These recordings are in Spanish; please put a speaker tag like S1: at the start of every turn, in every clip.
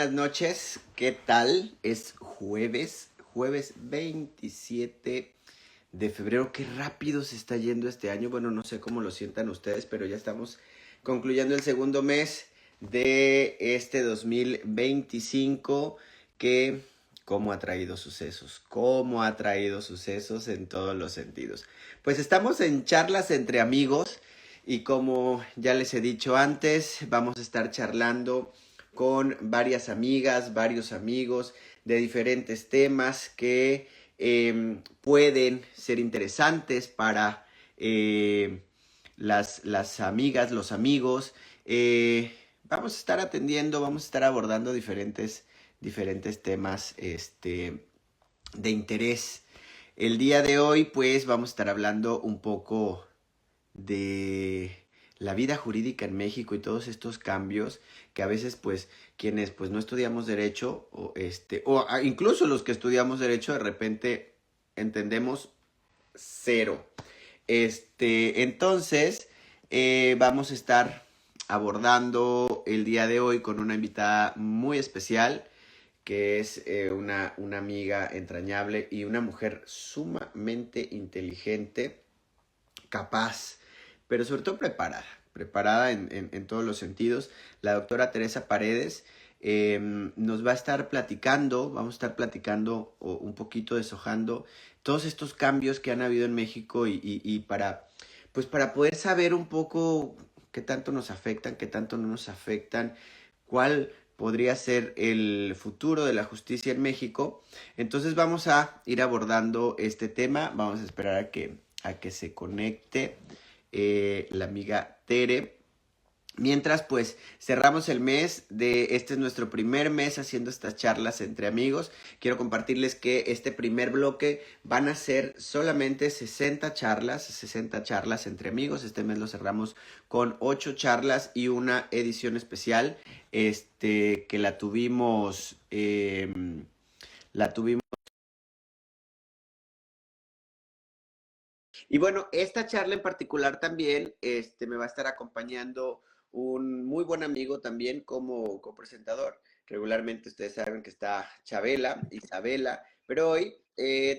S1: buenas noches. ¿Qué tal? Es jueves 27 de febrero. Qué rápido se está yendo este año. Bueno, no sé cómo lo sientan ustedes, pero ya estamos concluyendo el segundo mes de este 2025 que cómo ha traído sucesos en todos los sentidos. Pues estamos en charlas entre amigos y como ya les he dicho antes, vamos a estar charlando con varias amigas, varios amigos de diferentes temas que pueden ser interesantes para las amigas, los amigos. Vamos a estar atendiendo, vamos a estar abordando diferentes temas de interés. El día de hoy, pues, vamos a estar hablando un poco de la vida jurídica en México y todos estos cambios que a veces pues quienes pues no estudiamos derecho o incluso los que estudiamos derecho de repente entendemos cero. Entonces vamos a estar abordando el día de hoy con una invitada muy especial que es una amiga entrañable y una mujer sumamente inteligente, capaz, pero sobre todo preparada en todos los sentidos. La doctora Teresa Paredes nos va a estar platicando, vamos a estar platicando un poquito, deshojando todos estos cambios que han habido en México y pues para poder saber un poco qué tanto nos afectan, qué tanto no nos afectan, cuál podría ser el futuro de la justicia en México. Entonces vamos a ir abordando este tema, vamos a esperar a que se conecte la amiga Tere. Mientras, pues, cerramos el mes este es nuestro primer mes haciendo estas charlas entre amigos. Quiero compartirles que este primer bloque van a ser solamente 60 charlas entre amigos. Este mes lo cerramos con 8 charlas y una edición especial, que la tuvimos, y bueno, esta charla en particular también me va a estar acompañando un muy buen amigo también como copresentador. Regularmente ustedes saben que está Chabela, Isabela, pero hoy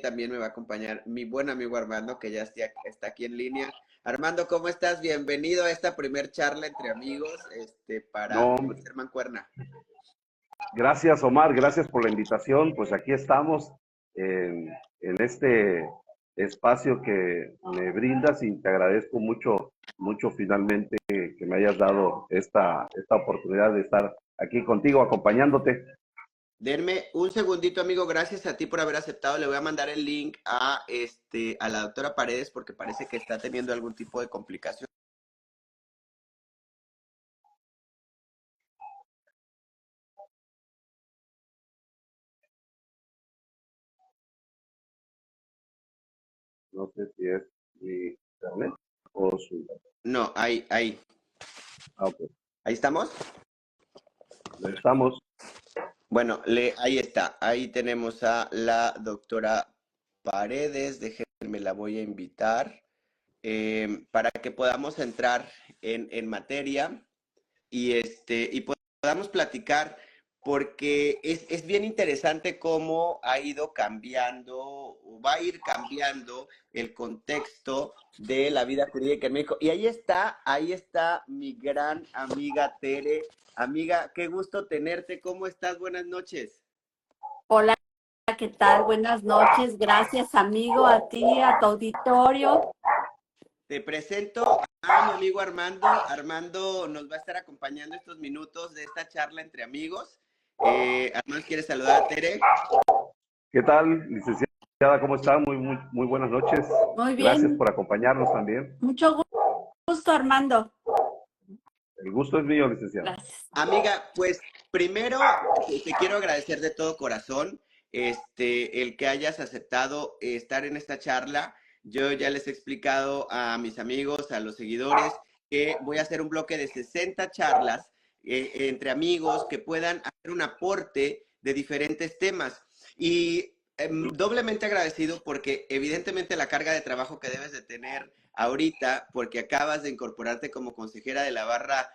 S1: también me va a acompañar mi buen amigo Armando, que ya está aquí en línea. Armando, ¿cómo estás? Bienvenido a esta primer charla entre amigos para
S2: No,
S1: hacer mancuerna.
S2: gracias Omar, gracias por la invitación. Pues aquí estamos en este espacio que me brindas y te agradezco mucho finalmente que me hayas dado esta oportunidad de estar aquí contigo acompañándote.
S1: Denme un segundito, amigo. Gracias a ti por haber aceptado. Le voy a mandar el link a la doctora Paredes porque parece que está teniendo algún tipo de complicación.
S2: No sé si es mi internet o su...
S1: No, ahí.
S2: Ah, ok.
S1: ¿Ahí estamos?
S2: Estamos.
S1: Bueno, ahí está. Ahí tenemos a la doctora Paredes. Déjenme, la voy a invitar para que podamos entrar en materia y podamos platicar, porque es bien interesante cómo ha ido cambiando, o va a ir cambiando el contexto de la vida jurídica en México. Y ahí está mi gran amiga Tere. Amiga, qué gusto tenerte. ¿Cómo estás? Buenas noches.
S3: Hola, ¿qué tal? Buenas noches. Gracias, amigo, a ti, a tu auditorio.
S1: Te presento a mi amigo Armando. Armando nos va a estar acompañando estos minutos de esta charla entre amigos. Armando, ¿quieres saludar a Tere?
S2: ¿Qué tal, licenciada? ¿Cómo está? Muy buenas noches.
S3: Muy
S2: Gracias
S3: bien.
S2: por acompañarnos también.
S3: Mucho gusto, Armando.
S2: El gusto es mío, licenciada.
S3: Gracias.
S1: Amiga, pues primero te quiero agradecer de todo corazón el que hayas aceptado estar en esta charla. Yo ya les he explicado a mis amigos, a los seguidores, que voy a hacer un bloque de 60 charlas entre amigos que puedan hacer un aporte de diferentes temas. Y doblemente agradecido porque evidentemente la carga de trabajo que debes de tener ahorita, porque acabas de incorporarte como consejera de la barra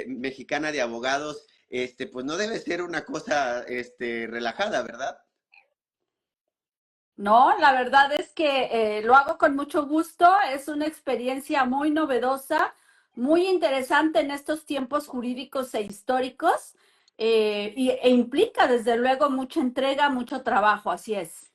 S1: mexicana de abogados, pues no debe ser una cosa, relajada, ¿verdad?
S3: No, la verdad es que lo hago con mucho gusto. Es una experiencia muy novedosa, muy interesante en estos tiempos jurídicos e históricos, e implica desde luego mucha entrega, mucho trabajo, así es.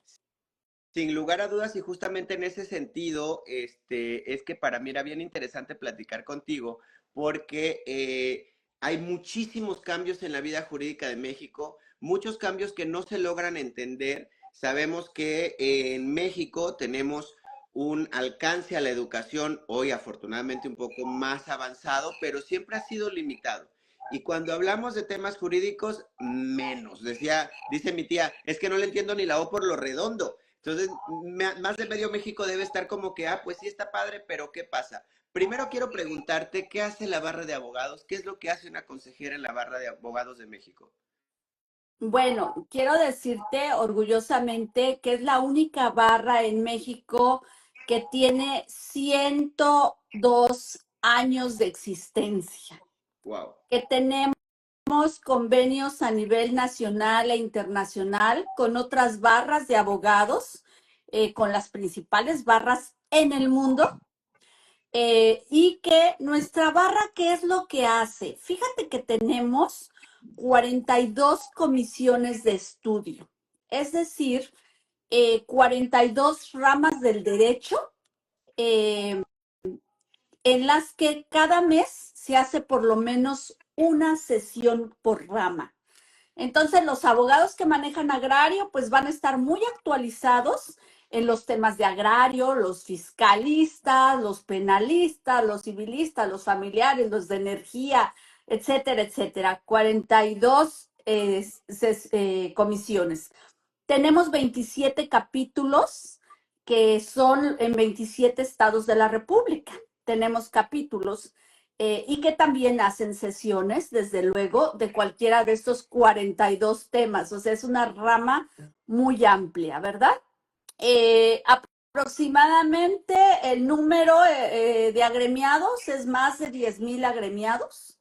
S1: Sin lugar a dudas, y justamente en ese sentido, es que para mí era bien interesante platicar contigo, porque hay muchísimos cambios en la vida jurídica de México, muchos cambios que no se logran entender. Sabemos que en México tenemos un alcance a la educación hoy afortunadamente un poco más avanzado, pero siempre ha sido limitado. Y cuando hablamos de temas jurídicos, menos. Dice mi tía, es que no le entiendo ni la O por lo redondo. Entonces, más de medio México debe estar como que, pues sí está padre, pero ¿qué pasa? Primero quiero preguntarte, ¿qué hace la barra de abogados? ¿Qué es lo que hace una consejera en la barra de abogados de México?
S3: Bueno, quiero decirte orgullosamente que es la única barra en México que tiene 102 años de existencia,
S1: Wow.
S3: que tenemos convenios a nivel nacional e internacional con otras barras de abogados, con las principales barras en el mundo, y que nuestra barra, ¿qué es lo que hace? Fíjate que tenemos 42 comisiones de estudio, es decir, 42 ramas del derecho, eh, en las que cada mes se hace por lo menos una sesión por rama. Entonces, los abogados que manejan agrario, pues van a estar muy actualizados en los temas de agrario, los fiscalistas, los penalistas, los civilistas, los familiares, los de energía, etcétera, etcétera. 42 comisiones. Tenemos 27 capítulos que son en 27 estados de la República. Tenemos capítulos, y que también hacen sesiones, desde luego, de cualquiera de estos 42 temas. O sea, es una rama muy amplia, ¿verdad? Aproximadamente el número de agremiados es más de 10,000 agremiados.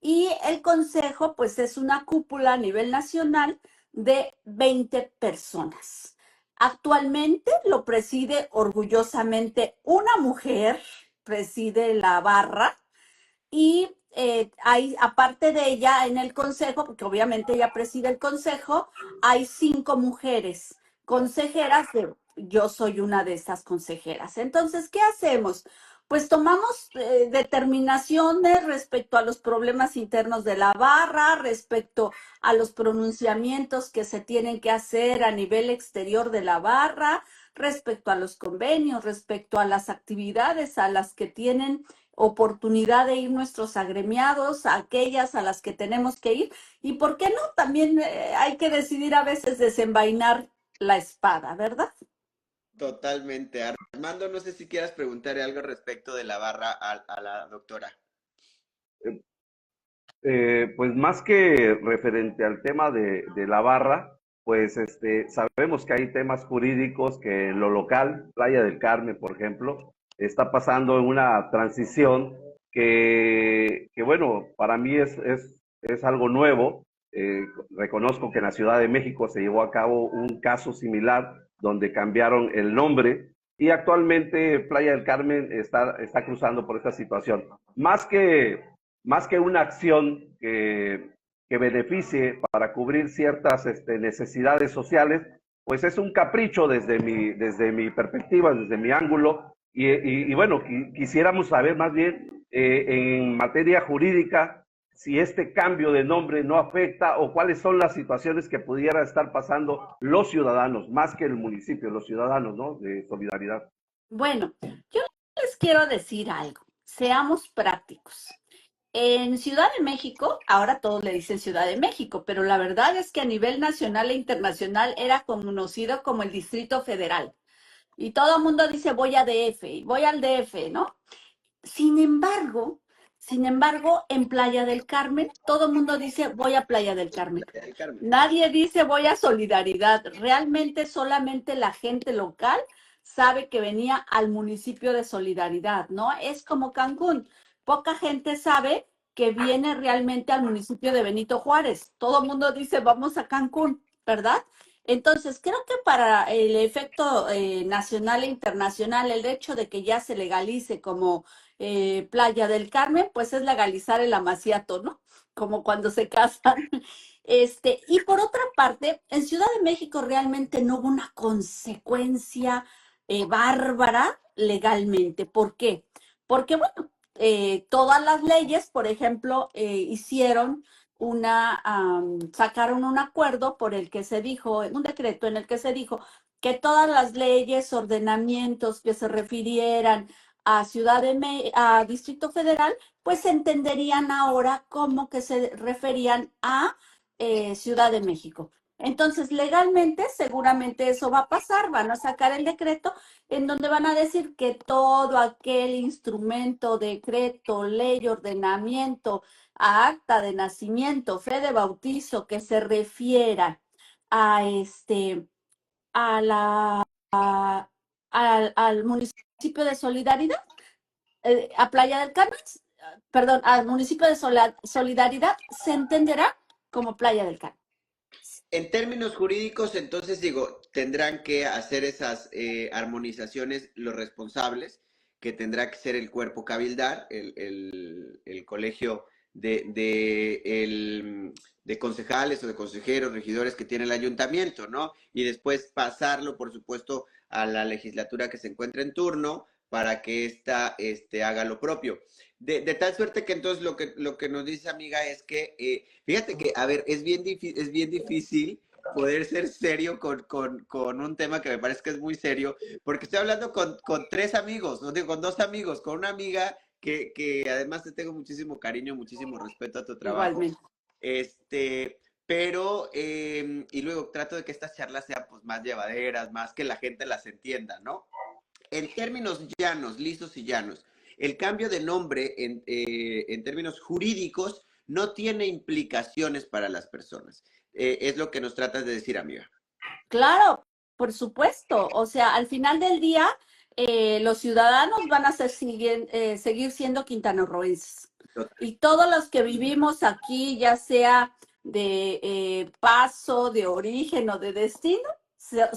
S3: Y el consejo, pues, es una cúpula a nivel nacional de 20 personas. Actualmente lo preside orgullosamente una mujer, preside la barra, y hay, aparte de ella en el consejo, porque obviamente ella preside el consejo, hay 5 mujeres consejeras, yo soy una de esas consejeras. Entonces, ¿qué hacemos? Pues tomamos determinaciones respecto a los problemas internos de la barra, respecto a los pronunciamientos que se tienen que hacer a nivel exterior de la barra, respecto a los convenios, respecto a las actividades a las que tienen oportunidad de ir nuestros agremiados, a aquellas a las que tenemos que ir, y por qué no, también hay que decidir a veces desenvainar la espada, ¿verdad?
S1: Totalmente. Armando, no sé si quieras preguntarle algo respecto de la barra a la doctora.
S2: Pues más que referente al tema de la barra, pues sabemos que hay temas jurídicos que en lo local, Playa del Carmen, por ejemplo, está pasando en una transición que bueno, para mí es algo nuevo. Reconozco que en la Ciudad de México se llevó a cabo un caso similar donde cambiaron el nombre y actualmente Playa del Carmen está cruzando por esta situación. Más que una acción que beneficie para cubrir ciertas necesidades sociales, pues es un capricho desde mi perspectiva, desde mi ángulo, y bueno, quisiéramos saber más bien en materia jurídica si este cambio de nombre no afecta o cuáles son las situaciones que pudiera estar pasando los ciudadanos, más que el municipio, los ciudadanos, ¿no? De solidaridad.
S3: Bueno, yo les quiero decir algo, seamos prácticos. En Ciudad de México, ahora todos le dicen Ciudad de México, pero la verdad es que a nivel nacional e internacional era conocido como el Distrito Federal. Y todo el mundo dice voy a DF, y voy al DF, ¿no? Sin embargo, en Playa del Carmen, todo el mundo dice voy a Playa del Carmen.
S1: Playa del Carmen.
S3: Nadie dice voy a Solidaridad. Realmente solamente la gente local sabe que venía al municipio de Solidaridad, ¿no? Es como Cancún. Poca gente sabe que viene realmente al municipio de Benito Juárez. Todo el mundo dice, vamos a Cancún, ¿verdad? Entonces, creo que para el efecto nacional e internacional, el hecho de que ya se legalice como Playa del Carmen, pues es legalizar el amaciato, ¿no? Como cuando se casan. Y por otra parte, en Ciudad de México realmente no hubo una consecuencia bárbara legalmente. ¿Por qué? Porque, bueno, todas las leyes, por ejemplo, sacaron un acuerdo por el que se dijo, un decreto en el que se dijo que todas las leyes, ordenamientos que se refirieran a a Distrito Federal, pues se entenderían ahora como que se referían a Ciudad de México. Entonces, legalmente, seguramente eso va a pasar, van a sacar el decreto en donde van a decir que todo aquel instrumento, decreto, ley, ordenamiento, acta de nacimiento, fe de bautizo que se refiera a a la al municipio de Solidaridad, a Playa del Carmen, perdón, al municipio de Solidaridad se entenderá como Playa del Carmen.
S1: En términos jurídicos, entonces digo, tendrán que hacer esas armonizaciones los responsables, que tendrá que ser el cuerpo cabildar, el colegio de concejales o de consejeros, regidores que tiene el ayuntamiento, ¿no? Y después pasarlo, por supuesto, a la legislatura que se encuentra en turno para que ésta haga lo propio. De tal suerte que entonces lo que nos dice amiga es que, fíjate que, a ver, es bien difícil poder ser serio con un tema que me parece que es muy serio, porque estoy hablando con tres amigos, no digo, con dos amigos, con una amiga que además te tengo muchísimo cariño, muchísimo respeto a tu trabajo,
S3: Igualmente.
S1: pero, y luego trato de que estas charlas sean pues más llevaderas, más que la gente las entienda, ¿no? En términos llanos, lisos y llanos, el cambio de nombre en términos jurídicos no tiene implicaciones para las personas. Es lo que nos tratas de decir, amiga.
S3: Claro, por supuesto. O sea, al final del día, los ciudadanos van a seguir siendo quintanarroenses. Y todos los que vivimos aquí, ya sea de paso, de origen o de destino,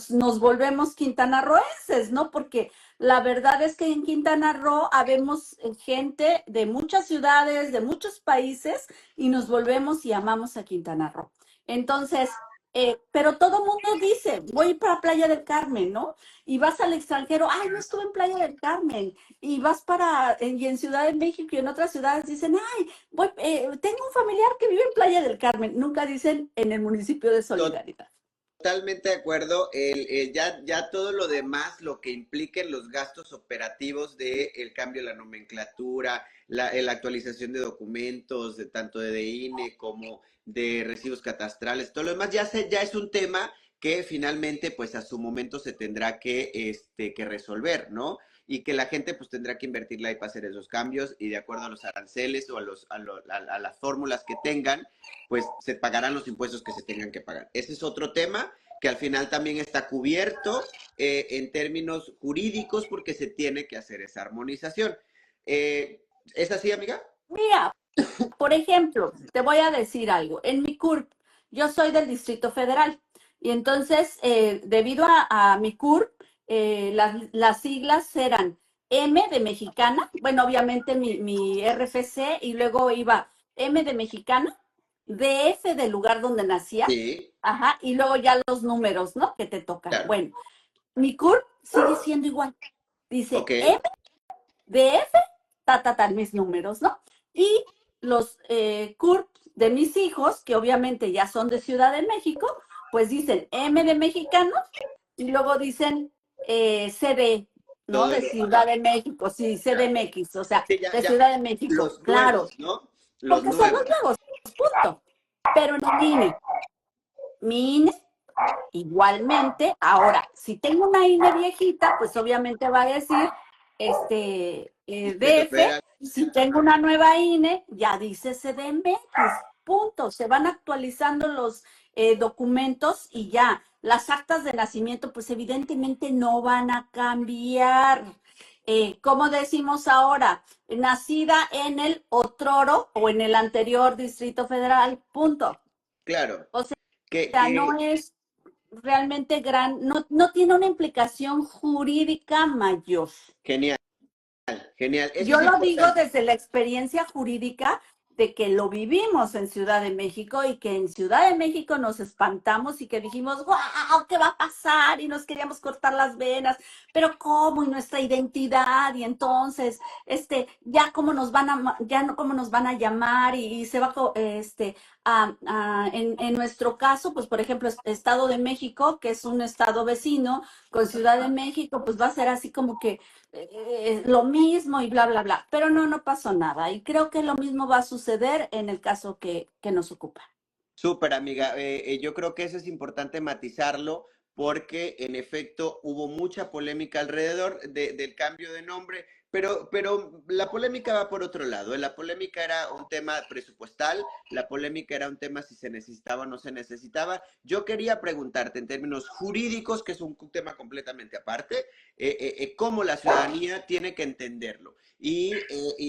S3: nos volvemos quintanarroenses, ¿no? Porque la verdad es que en Quintana Roo habemos gente de muchas ciudades, de muchos países, y nos volvemos y amamos a Quintana Roo. Entonces, pero todo mundo dice, voy para Playa del Carmen, ¿no? Y vas al extranjero, ay, no estuve en Playa del Carmen. Y vas y en Ciudad de México y en otras ciudades dicen, ay, tengo un familiar que vive en Playa del Carmen. Nunca dicen en el municipio de Solidaridad.
S1: Totalmente de acuerdo. Ya todo lo demás, lo que impliquen los gastos operativos del cambio de la nomenclatura, la actualización de documentos, tanto de INE como de recibos catastrales, todo lo demás ya es un tema que finalmente pues a su momento se tendrá que resolver, ¿no? Y que la gente pues tendrá que invertirla ahí para hacer esos cambios y de acuerdo a los aranceles o a las fórmulas que tengan, pues se pagarán los impuestos que se tengan que pagar. Ese es otro tema que al final también está cubierto en términos jurídicos porque se tiene que hacer esa armonización. ¿Es así, amiga?
S3: Mira, por ejemplo, te voy a decir algo. En mi CURP, yo soy del Distrito Federal y entonces, debido a mi CURP, las siglas eran M de mexicana, bueno, obviamente mi RFC y luego iba M de mexicana, DF del lugar donde nacía,
S1: Sí,
S3: ajá, y luego ya los números, ¿no? Que te tocan.
S1: claro.
S3: Bueno, mi CURP sigue siendo igual. Dice
S1: Ok,
S3: M, DF, mis números, ¿no? Y los CURP de mis hijos, que obviamente ya son de Ciudad de México, pues dicen M de mexicano y luego dicen CD, ¿no?
S1: todo
S3: De
S1: eso.
S3: Ciudad de México, sí,
S1: Claro.
S3: CDMX, o sea,
S1: Sí,
S3: de Ciudad de México,
S1: los
S3: claro,
S1: nuevos, ¿no? Los
S3: porque son los
S1: nuevos.
S3: nuevos, punto. Pero en el INE, mi INE, igualmente, ahora, si tengo una INE viejita, pues obviamente va a decir,
S1: Distrito
S3: DF,
S1: Federal.
S3: si tengo una nueva INE, ya dice CDMX, punto. Se van actualizando los documentos y ya. Las actas de nacimiento, pues evidentemente no van a cambiar. ¿Cómo decimos ahora? Nacida en el otroro o en el anterior Distrito Federal, punto.
S1: Claro,
S3: O
S1: que,
S3: sea, no
S1: que
S3: es realmente no tiene una implicación jurídica mayor.
S1: genial, genial. Eso
S3: Yo
S1: es
S3: lo digo
S1: importante.
S3: desde la experiencia jurídica de que lo vivimos en Ciudad de México y que en Ciudad de México nos espantamos y que dijimos, wow, ¿qué va a pasar? Y nos queríamos cortar las venas, pero ¿cómo? Y nuestra identidad, y entonces, ya cómo nos van ya no cómo nos van a llamar, y se va, en nuestro caso, pues por ejemplo, Estado de México, que es un estado vecino, con Ciudad de México, pues va a ser así como que lo mismo y bla, bla, bla. Pero no pasó nada. Y creo que lo mismo va a suceder en el caso que nos ocupa.
S1: Súper, amiga. Yo creo que eso es importante matizarlo porque en efecto hubo mucha polémica alrededor del cambio de nombre, pero la polémica va por otro lado. La polémica era un tema presupuestal, la polémica era un tema si se necesitaba o no se necesitaba. Yo quería preguntarte en términos jurídicos, que es un tema completamente aparte, cómo la ciudadanía tiene que entenderlo. Y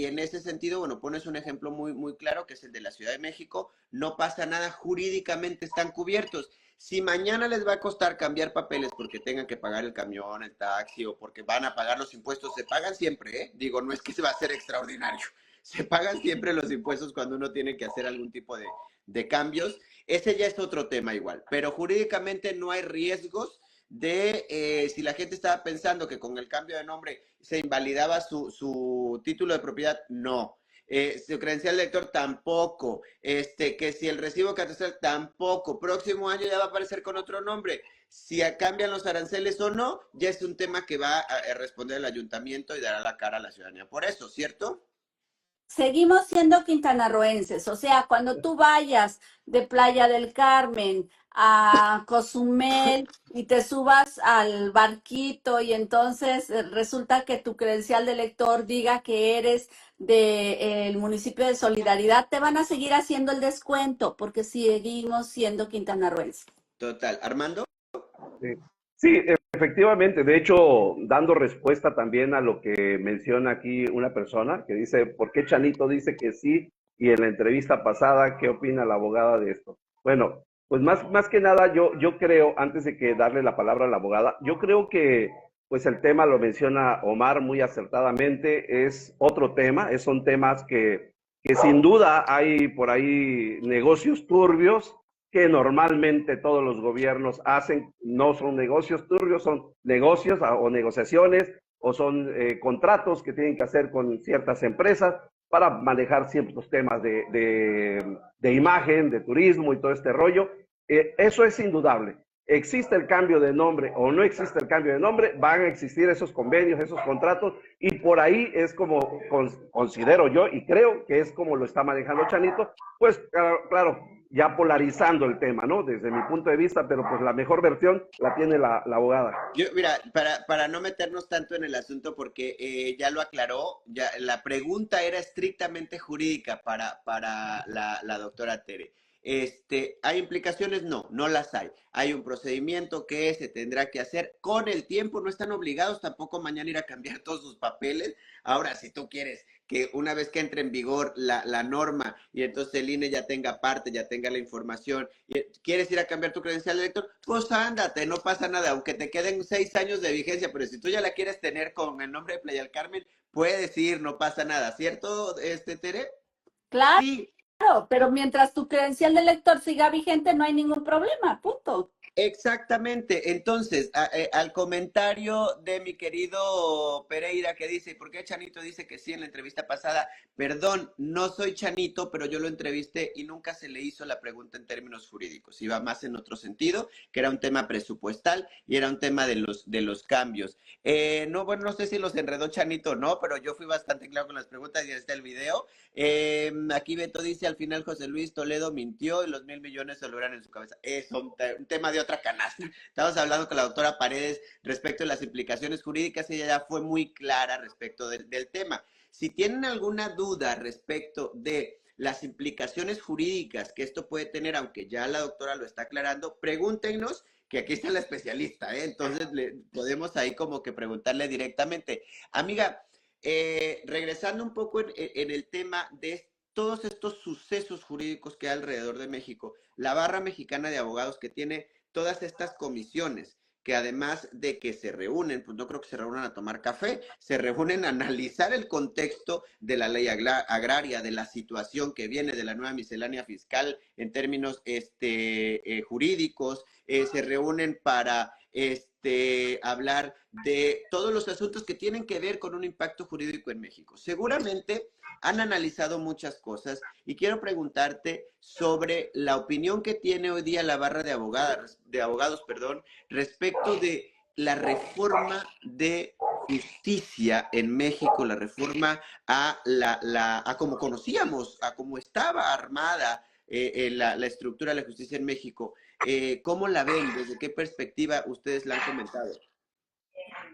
S1: en ese sentido, bueno, pones un ejemplo muy claro, que es el de la Ciudad de México. No pasa nada, jurídicamente están cubiertos. Si mañana les va a costar cambiar papeles porque tengan que pagar el camión, el taxi o porque van a pagar los impuestos, se pagan siempre, ¿eh? Digo, no es que se va a hacer extraordinario. Se pagan siempre los impuestos cuando uno tiene que hacer algún tipo de cambios. Ese ya es otro tema igual, pero jurídicamente no hay riesgos de si la gente estaba pensando que con el cambio de nombre se invalidaba su título de propiedad, no. Su credencial de lector tampoco, que si el recibo catastral tampoco, próximo año ya va a aparecer con otro nombre. Si cambian los aranceles o no, ya es un tema que va a responder el ayuntamiento y dará la cara a la ciudadanía. Por eso, ¿cierto?
S3: Seguimos siendo quintanarroenses, o sea, cuando tú vayas de Playa del Carmen a Cozumel y te subas al barquito y entonces resulta que tu credencial de lector diga que eres del municipio de Solidaridad, te van a seguir haciendo el descuento porque seguimos siendo quintanarroenses.
S1: Total. Armando.
S2: Sí, sí, efectivamente. De hecho, dando respuesta también a lo que menciona aquí una persona que dice, ¿por qué Chanito dice que sí? Y en la entrevista pasada, ¿qué opina la abogada de esto? Bueno, pues más que nada, yo creo, antes de que darle la palabra a la abogada, yo creo que pues el tema lo menciona Omar muy acertadamente, es otro tema, son temas que sin duda hay por ahí negocios turbios que normalmente todos los gobiernos hacen. No son negocios turbios, son negocios o negociaciones o son contratos que tienen que hacer con ciertas empresas para manejar ciertos temas de imagen, de turismo y todo este rollo. Eso es indudable. Existe el cambio de nombre o no existe el cambio de nombre, van a existir esos convenios, esos contratos, y por ahí es como considero yo y creo que es como lo está manejando Chanito, pues claro, ya polarizando el tema, ¿no? Desde mi punto de vista, pero pues la mejor versión la tiene la abogada.
S1: Yo, mira, para no meternos tanto en el asunto, porque ya lo aclaró, ya la pregunta era estrictamente jurídica para la doctora Tere. ¿Hay implicaciones? No, no las hay. Hay un procedimiento que se tendrá que hacer con el tiempo, no están obligados tampoco mañana ir a cambiar todos sus papeles. Ahora, si tú quieres que una vez que entre en vigor la norma y entonces el INE ya tenga parte, ya tenga la información, y quieres ir a cambiar tu credencial de elector, pues ándate, no pasa nada, aunque te queden 6 años de vigencia, pero si tú ya la quieres tener con el nombre de Playa del Carmen, puedes ir, no pasa nada, ¿cierto, Tere?
S3: Claro,
S1: Sí,
S3: pero mientras tu credencial de lector siga vigente, no hay ningún problema, punto.
S1: exactamente. Entonces, al comentario de mi querido Pereira que dice, ¿por qué Chanito dice que sí en la entrevista pasada? Perdón, no soy Chanito, pero yo lo entrevisté y nunca se le hizo la pregunta en términos jurídicos. Iba más en otro sentido, que era un tema presupuestal y era un tema de los cambios. No, bueno, no sé si los enredó Chanito o no, pero yo fui bastante claro con las preguntas y ahí está el video. Aquí Beto dice, al final José Luis Toledo mintió y los 1,000 millones se logran en su cabeza. Es un tema de otra canasta. Estamos hablando con la doctora Paredes respecto a las implicaciones jurídicas, ella ya fue muy clara respecto del tema. Si tienen alguna duda respecto de las implicaciones jurídicas que esto puede tener, aunque ya la doctora lo está aclarando, pregúntenos que aquí está la especialista, ¿eh? Entonces podemos ahí como que preguntarle directamente. Amiga, regresando un poco en el tema de todos estos sucesos jurídicos que hay alrededor de México, la Barra Mexicana de Abogados que tiene todas estas comisiones, que además de que se reúnen, pues no creo que se reúnan a tomar café, se reúnen a analizar el contexto de la ley agraria, de la situación que viene de la nueva miscelánea fiscal en términos jurídicos, se reúnen para hablar de todos los asuntos que tienen que ver con un impacto jurídico en México. Seguramente han analizado muchas cosas y quiero preguntarte sobre la opinión que tiene hoy día la barra de abogados, respecto de la reforma de justicia en México, la reforma a como conocíamos, a como estaba armada la estructura de la justicia en México. ¿Cómo la ven? ¿Desde qué perspectiva ustedes la han comentado?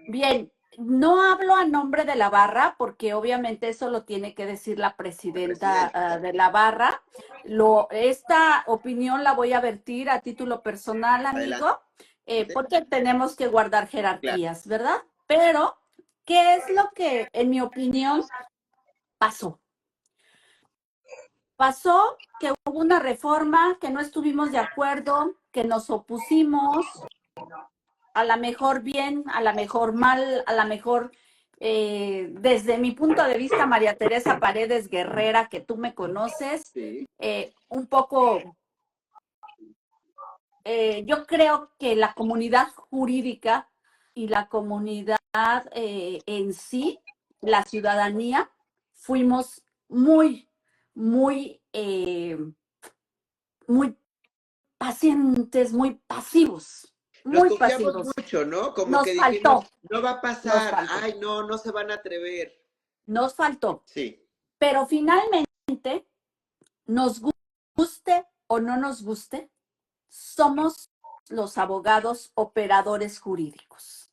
S3: Bien, no hablo a nombre de la barra porque obviamente eso lo tiene que decir la presidenta de la barra. Esta opinión la voy a vertir a título personal, amigo, porque tenemos que guardar jerarquías, ¿verdad? Pero, ¿qué es lo que, en mi opinión, pasó? Pasó que hubo una reforma, que no estuvimos de acuerdo, que nos opusimos, a la mejor bien, a la mejor mal, a la mejor, desde mi punto de vista, María Teresa Paredes Guerrera, que tú me conoces,
S1: Sí.
S3: Un poco, yo creo que la comunidad jurídica y la comunidad en sí, la ciudadanía, fuimos muy, muy pacientes, muy pasivos,
S1: Nos
S3: muy
S1: confiamos
S3: pasivos.
S1: mucho, ¿no? Como que
S3: Nos
S1: dijimos,
S3: faltó,
S1: no va a
S3: nos
S1: pasar,
S3: faltó,
S1: ay, no, no se van a atrever.
S3: nos faltó.
S1: Sí,
S3: Pero finalmente, nos guste o no nos guste, somos los abogados operadores jurídicos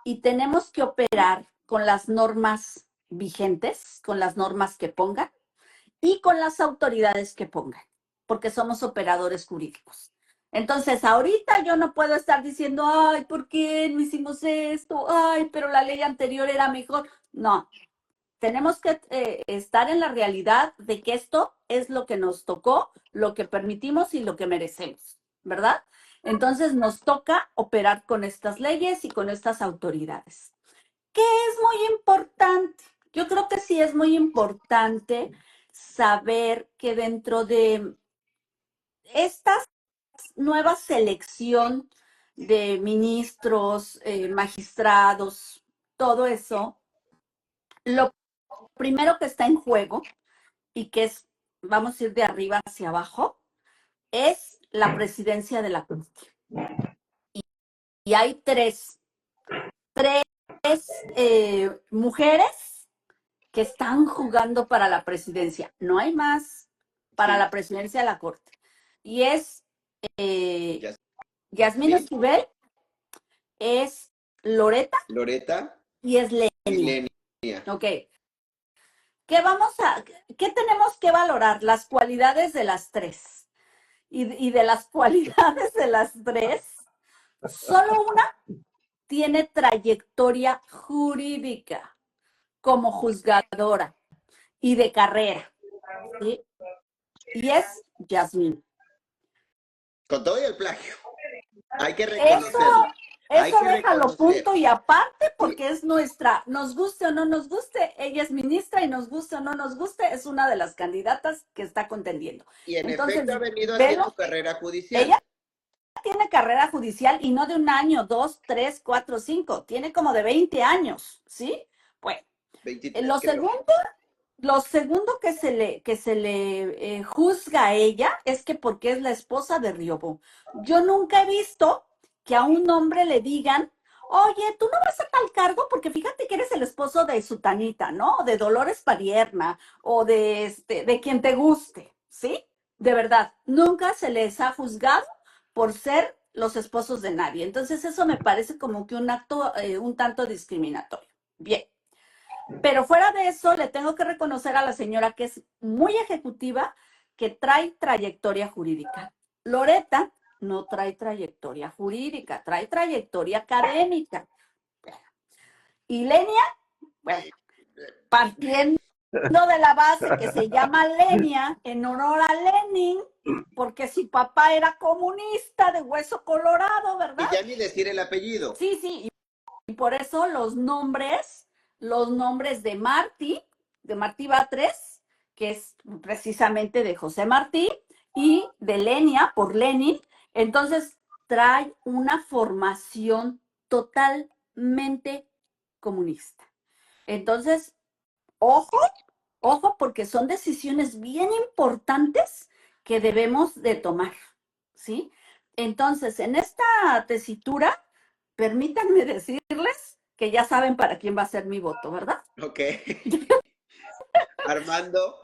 S3: y tenemos que operar con las normas vigentes, con las normas que pongan y con las autoridades que pongan, porque somos operadores jurídicos. Entonces, ahorita yo no puedo estar diciendo, ay, ¿por qué no hicimos esto? Ay, pero la ley anterior era mejor. No, tenemos que estar en la realidad de que esto es lo que nos tocó, lo que permitimos y lo que merecemos, ¿verdad? Entonces nos toca operar con estas leyes y con estas autoridades. ¿Qué es muy importante? Yo creo que sí es muy importante saber que dentro de esta nueva selección de ministros, magistrados, todo eso, lo primero que está en juego y que es, vamos a ir de arriba hacia abajo, es la presidencia de la Corte. Y hay tres mujeres que están jugando para la presidencia. No hay más para
S1: sí.
S3: la presidencia de la Corte. Y es
S1: Ya-
S3: Yasmín
S1: ¿Sí?
S3: Esquivel, es Loreta
S1: Loreta
S3: y es
S1: y
S3: Lenia.
S1: Lenia.
S3: Ok. ¿Qué tenemos que valorar? Las cualidades de las tres. Y de las cualidades de las tres, solo una tiene trayectoria jurídica como juzgadora y de carrera, ¿sí? Y es Yasmín.
S1: Con todo y el plagio. Hay que
S3: Eso,
S1: reconocerlo. Hay
S3: eso
S1: que
S3: déjalo
S1: reconocer.
S3: punto y aparte
S1: Sí.
S3: porque es nuestra, nos guste o no nos guste, ella es ministra y nos guste o no nos guste, es una de las candidatas que está contendiendo.
S1: Y en
S3: Entonces,
S1: efecto ha venido
S3: velo,
S1: haciendo carrera judicial.
S3: ella tiene carrera judicial y no de un año, 2, 3, 4, 5, tiene como de 20 años, ¿sí? Bueno,
S1: 23,
S3: lo
S1: creo.
S3: segundo que se le juzga a ella es que porque es la esposa de Riobó. Yo nunca he visto que a un hombre le digan, oye, tú no vas a tal cargo porque fíjate que eres el esposo de Sutanita, ¿no? O de Dolores Padierna o de quien te guste, ¿sí? De verdad, nunca se les ha juzgado por ser los esposos de nadie. Entonces eso me parece como que un acto un tanto discriminatorio. Bien. Pero fuera de eso, le tengo que reconocer a la señora que es muy ejecutiva, que trae trayectoria jurídica. Loreta no trae trayectoria jurídica, trae trayectoria académica. Y Lenia, bueno, partiendo de la base que se llama Lenia en honor a Lenin, porque su papá era comunista de hueso colorado, ¿verdad?
S1: Y ya ni decir el apellido.
S3: Sí, sí, y por eso los nombres de Martí Batres, que es precisamente de José Martí, y de Lenia, por Lenin, entonces trae una formación totalmente comunista. Entonces, ojo, ojo, porque son decisiones bien importantes que debemos de tomar, ¿sí? Entonces, en esta tesitura, permítanme decirles que ya saben para quién va a ser mi voto, ¿verdad?
S1: Ok. Armando.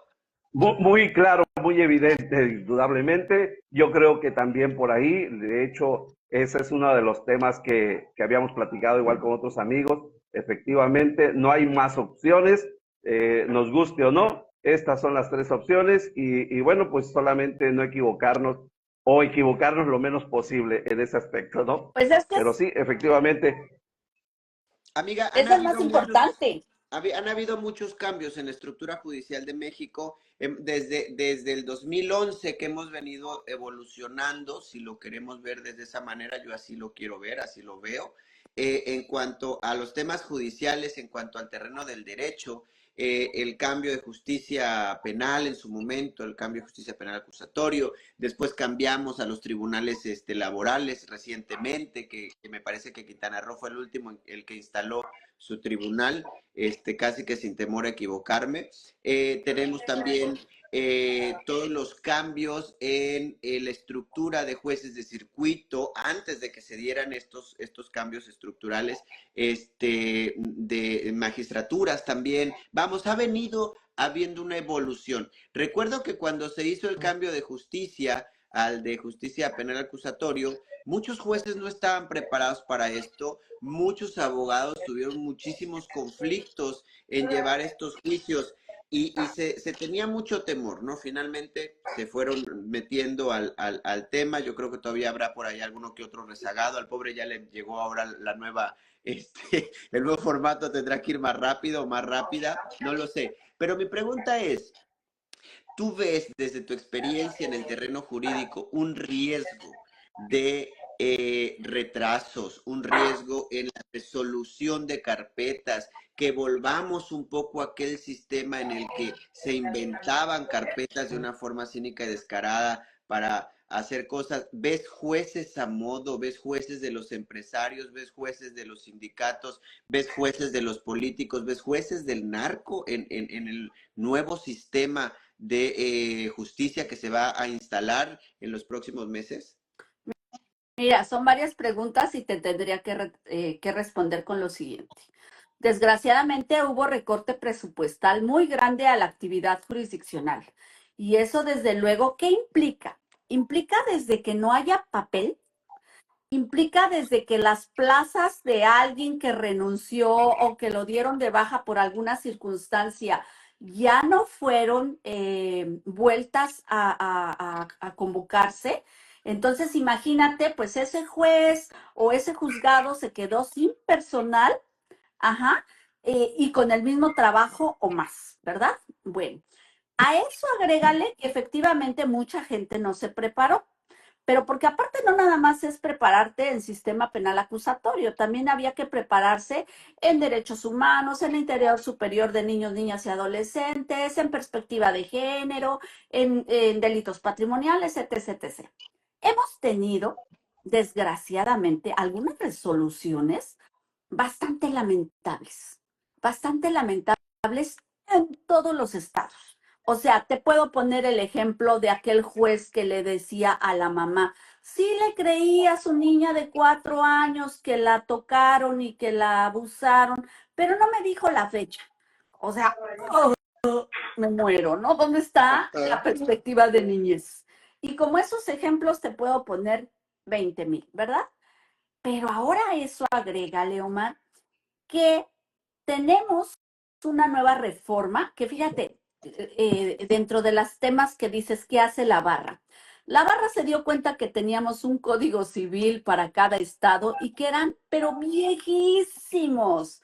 S2: Muy claro, muy evidente, indudablemente. Yo creo que también por ahí, de hecho, ese es uno de los temas que habíamos platicado igual con otros amigos. Efectivamente, no hay más opciones, nos guste o no, estas son las tres opciones y bueno, pues solamente no equivocarnos o equivocarnos lo menos posible en ese aspecto, ¿no?
S3: Pues es que
S2: Pero sí, efectivamente.
S1: Amiga,
S3: es el más importante.
S1: han habido muchos cambios en la estructura judicial de México desde el 2011 que hemos venido evolucionando, si lo queremos ver desde esa manera, yo así lo quiero ver, así lo veo. En cuanto a los temas judiciales, en cuanto al terreno del derecho, el cambio de justicia penal en su momento, el cambio de justicia penal acusatorio, después cambiamos a los tribunales laborales recientemente, que me parece que Quintana Roo fue el último, el que instaló su tribunal, casi que sin temor a equivocarme. Tenemos también todos los cambios en la estructura de jueces de circuito antes de que se dieran estos cambios estructurales, de magistraturas también. Vamos, ha venido habiendo una evolución. Recuerdo que cuando se hizo el cambio de justicia al de justicia penal acusatorio, muchos jueces no estaban preparados para esto, muchos abogados tuvieron muchísimos conflictos en llevar estos juicios y se tenía mucho temor, ¿no? Finalmente se fueron metiendo al tema, yo creo que todavía habrá por ahí alguno que otro rezagado, al pobre ya le llegó ahora la nueva, el nuevo formato tendrá que ir más rápido o más rápida, no lo sé. Pero mi pregunta es, ¿tú ves desde tu experiencia en el terreno jurídico un riesgo de retrasos, un riesgo en la resolución de carpetas, que volvamos un poco a aquel sistema en el que se inventaban carpetas de una forma cínica y descarada para hacer cosas? ¿Ves jueces a modo? ¿Ves jueces de los empresarios? ¿Ves jueces de los sindicatos? ¿Ves jueces de los políticos? ¿Ves jueces del narco en el nuevo sistema de justicia que se va a instalar en los próximos meses?
S3: Mira, son varias preguntas y te tendría que responder con lo siguiente. Desgraciadamente hubo recorte presupuestal muy grande a la actividad jurisdiccional. Y eso, desde luego, ¿qué implica? Implica desde que no haya papel, implica desde que las plazas de alguien que renunció o que lo dieron de baja por alguna circunstancia ya no fueron vueltas a convocarse. Entonces, imagínate, pues ese juez o ese juzgado se quedó sin personal, ajá, y con el mismo trabajo o más, ¿verdad? Bueno, a eso agrégale que efectivamente mucha gente no se preparó. Pero porque aparte no nada más es prepararte en sistema penal acusatorio, también había que prepararse en derechos humanos, en el interior superior de niños, niñas y adolescentes, en perspectiva de género, en delitos patrimoniales, etc, etc. Hemos tenido, desgraciadamente, algunas resoluciones bastante lamentables en todos los estados. O sea, te puedo poner el ejemplo de aquel juez que le decía a la mamá, sí le creía a su niña de 4 años que la tocaron y que la abusaron, pero no me dijo la fecha. O sea, oh, me muero, ¿no? ¿Dónde está la perspectiva de niñez? Y como esos ejemplos te puedo poner 20,000, ¿verdad? Pero ahora eso agrega, Omar, que tenemos una nueva reforma, que fíjate, dentro de los temas que dices, ¿qué hace la barra? La barra se dio cuenta que teníamos un código civil para cada estado y que eran, pero viejísimos,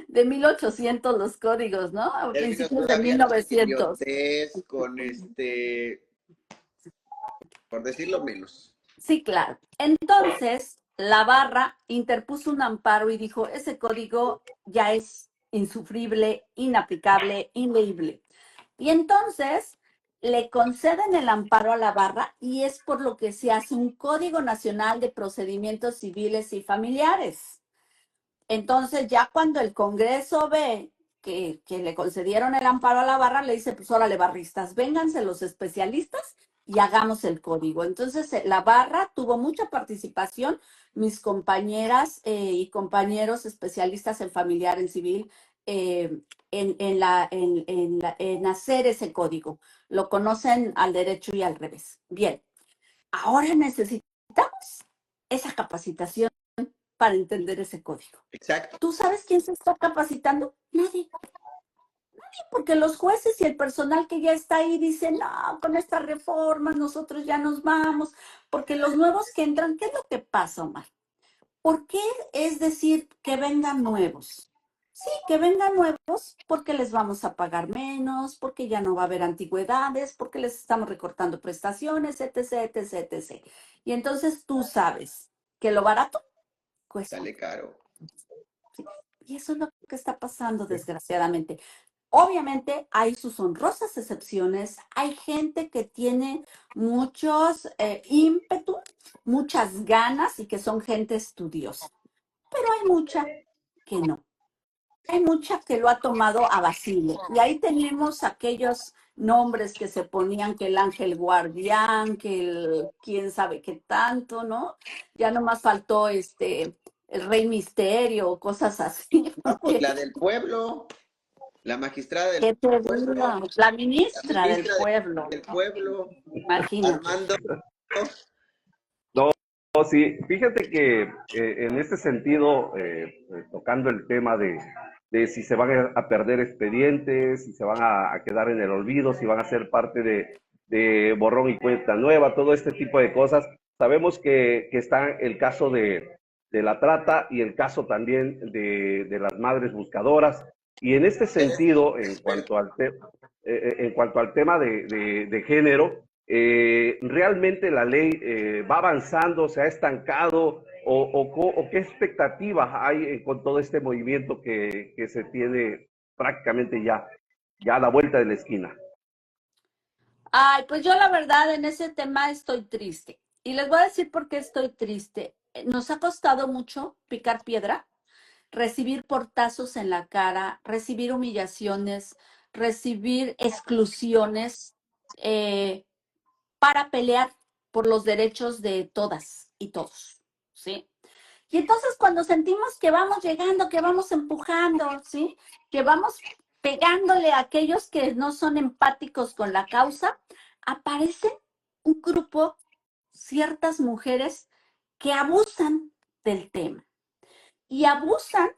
S3: de 1800 los códigos, ¿no? A
S1: Términos
S3: principios de
S1: todavía los
S3: 1900.
S1: idiotes con por decirlo menos.
S3: Sí, claro. Entonces, la barra interpuso un amparo y dijo, ese código ya es insufrible, inaplicable, inleíble. Y entonces le conceden el amparo a la barra y es por lo que se hace un Código Nacional de Procedimientos Civiles y Familiares. Entonces, ya cuando el Congreso ve que le concedieron el amparo a la barra, le dice, pues órale, barristas, vénganse los especialistas y hagamos el código. Entonces, la barra tuvo mucha participación, mis compañeras y compañeros especialistas en familiar, en civil, en hacer ese código. Lo conocen al derecho y al revés. Bien, ahora necesitamos esa capacitación para entender ese código.
S1: Exacto.
S3: ¿Tú sabes quién se está capacitando? Nadie, porque los jueces y el personal que ya está ahí dicen, no, con estas reformas nosotros ya nos vamos, porque los nuevos que entran, ¿qué es lo que pasa, Omar? ¿Por qué es decir que vengan nuevos? Sí, que vengan nuevos porque les vamos a pagar menos, porque ya no va a haber antigüedades, porque les estamos recortando prestaciones, etc., etc., etc. Y entonces tú sabes que lo barato cuesta.
S1: Sale caro.
S3: ¿Sí? Y eso es lo que está pasando, desgraciadamente. Obviamente hay sus honrosas excepciones, hay gente que tiene muchos ímpetu, muchas ganas y que son gente estudiosa, pero hay mucha que no. Hay mucha que lo ha tomado a vacile. Y ahí tenemos aquellos nombres que se ponían, que el ángel guardián, que el quién sabe qué tanto, ¿no? Ya nomás faltó el rey misterio, cosas así.
S1: Ah, pues
S3: Porque,
S1: la del pueblo, la magistrada del
S3: ¿qué te
S1: pueblo,
S3: digo? La
S1: la
S3: ministra del
S1: ministra
S3: pueblo,
S1: del pueblo,
S3: imagínate.
S1: Armando.
S2: No, no, sí, fíjate que en este sentido, tocando el tema de si se van a perder expedientes, si se van a quedar en el olvido, si van a ser parte de borrón y cuenta nueva, todo este tipo de cosas, sabemos que está el caso de la trata y el caso también de las madres buscadoras. Y en este sentido, en cuanto al tema de género, ¿realmente la ley va avanzando, se ha estancado o qué expectativas hay con todo este movimiento que se tiene prácticamente ya a la vuelta de la esquina?
S3: Ay, pues yo la verdad en ese tema estoy triste. Y les voy a decir por qué estoy triste. Nos ha costado mucho picar piedra, recibir portazos en la cara, recibir humillaciones, recibir exclusiones eh, para pelear por los derechos de todas y todos, ¿sí? Y entonces cuando sentimos que vamos llegando, que vamos empujando, ¿sí? Que vamos pegándole a aquellos que no son empáticos con la causa, aparecen un grupo, ciertas mujeres que abusan del tema y abusan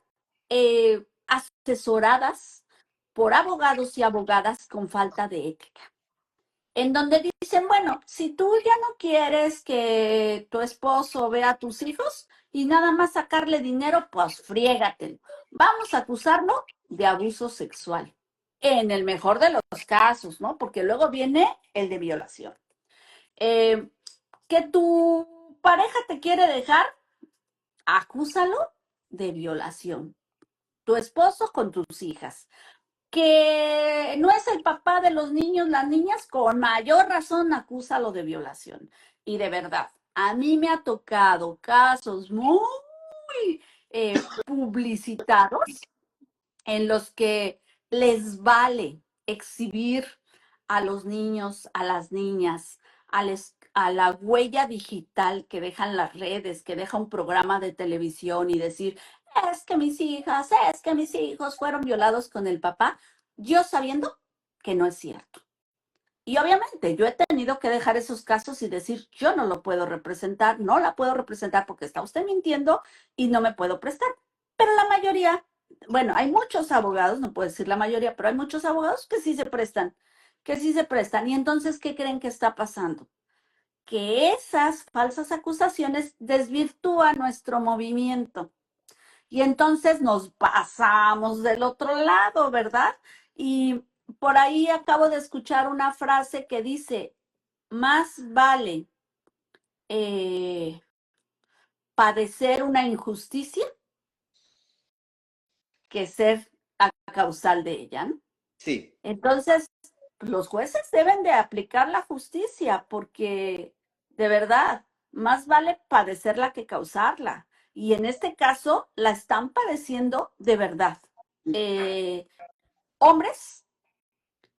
S3: asesoradas por abogados y abogadas con falta de ética, en donde dicen, bueno, si tú ya no quieres que tu esposo vea a tus hijos y nada más sacarle dinero, pues friégatelo. Vamos a acusarlo de abuso sexual, en el mejor de los casos, ¿no? Porque luego viene el de violación. Eh, que tu pareja te quiere dejar, acúsalo de violación. Tu esposo con tus hijas. Que no es el papá de los niños, las niñas, con mayor razón acúsalo de violación. Y de verdad, a mí me ha tocado casos muy publicitados en los que les vale exhibir a los niños, a las niñas, a la huella digital que dejan las redes, que deja un programa de televisión y decir, es que mis hijos fueron violados con el papá, yo sabiendo que no es cierto. Y obviamente yo he tenido que dejar esos casos y decir, yo no lo puedo representar, no la puedo representar porque está usted mintiendo y no me puedo prestar. Pero la mayoría, bueno, hay muchos abogados, no puedo decir la mayoría, pero hay muchos abogados que sí se prestan. que sí se prestan. Y entonces, ¿qué creen que está pasando? Que esas falsas acusaciones desvirtúan nuestro movimiento. Y entonces nos pasamos del otro lado, ¿verdad? Y por ahí acabo de escuchar una frase que dice, más vale eh, padecer una injusticia que ser la causal de ella, ¿no?
S1: Sí,
S3: Entonces, los jueces deben de aplicar la justicia porque, de verdad, más vale padecerla que causarla. Y en este caso, la están padeciendo de verdad. Eh, hombres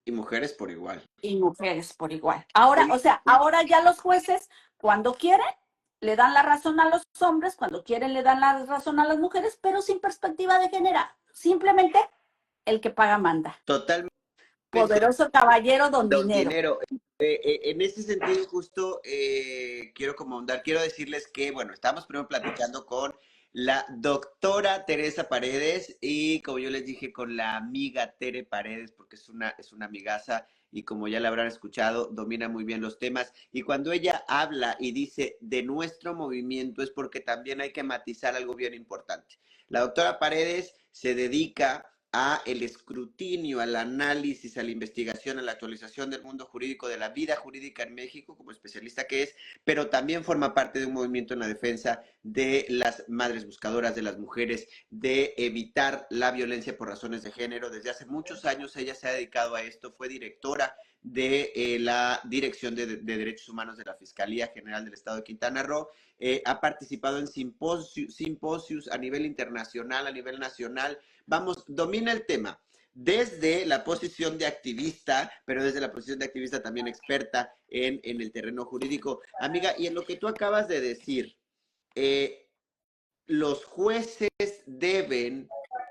S1: y mujeres por igual.
S3: y mujeres por igual. Ahora, o
S1: Oye,
S3: sea, ahora ya los jueces, cuando quieren, le dan la razón a los hombres, cuando quieren, le dan la razón a las mujeres, pero sin perspectiva de género. Simplemente el que paga manda.
S1: totalmente.
S3: Poderoso caballero, don
S1: Don
S3: dinero.
S1: Dinero, en ese sentido justo quiero como ahondar, quiero decirles que, bueno, estamos primero platicando con la doctora Teresa Paredes y como yo les dije, con la amiga Tere Paredes, porque es una amigaza y como ya la habrán escuchado, domina muy bien los temas. Y cuando ella habla y dice de nuestro movimiento es porque también hay que matizar algo bien importante. La doctora Paredes se dedica a el escrutinio, al análisis, a la investigación, a la actualización del mundo jurídico, de la vida jurídica en México, como especialista que es, pero también forma parte de un movimiento en la defensa de las madres buscadoras, de las mujeres, de evitar la violencia por razones de género. Desde hace muchos años ella se ha dedicado a esto, fue directora de la Dirección de Derechos Humanos de la Fiscalía General del Estado de Quintana Roo, ha participado en simposios a nivel internacional, a nivel nacional, vamos, domina el tema desde la posición de activista, pero desde la posición de activista también experta en el terreno jurídico. Amiga, y en lo que tú acabas de decir, eh, los jueces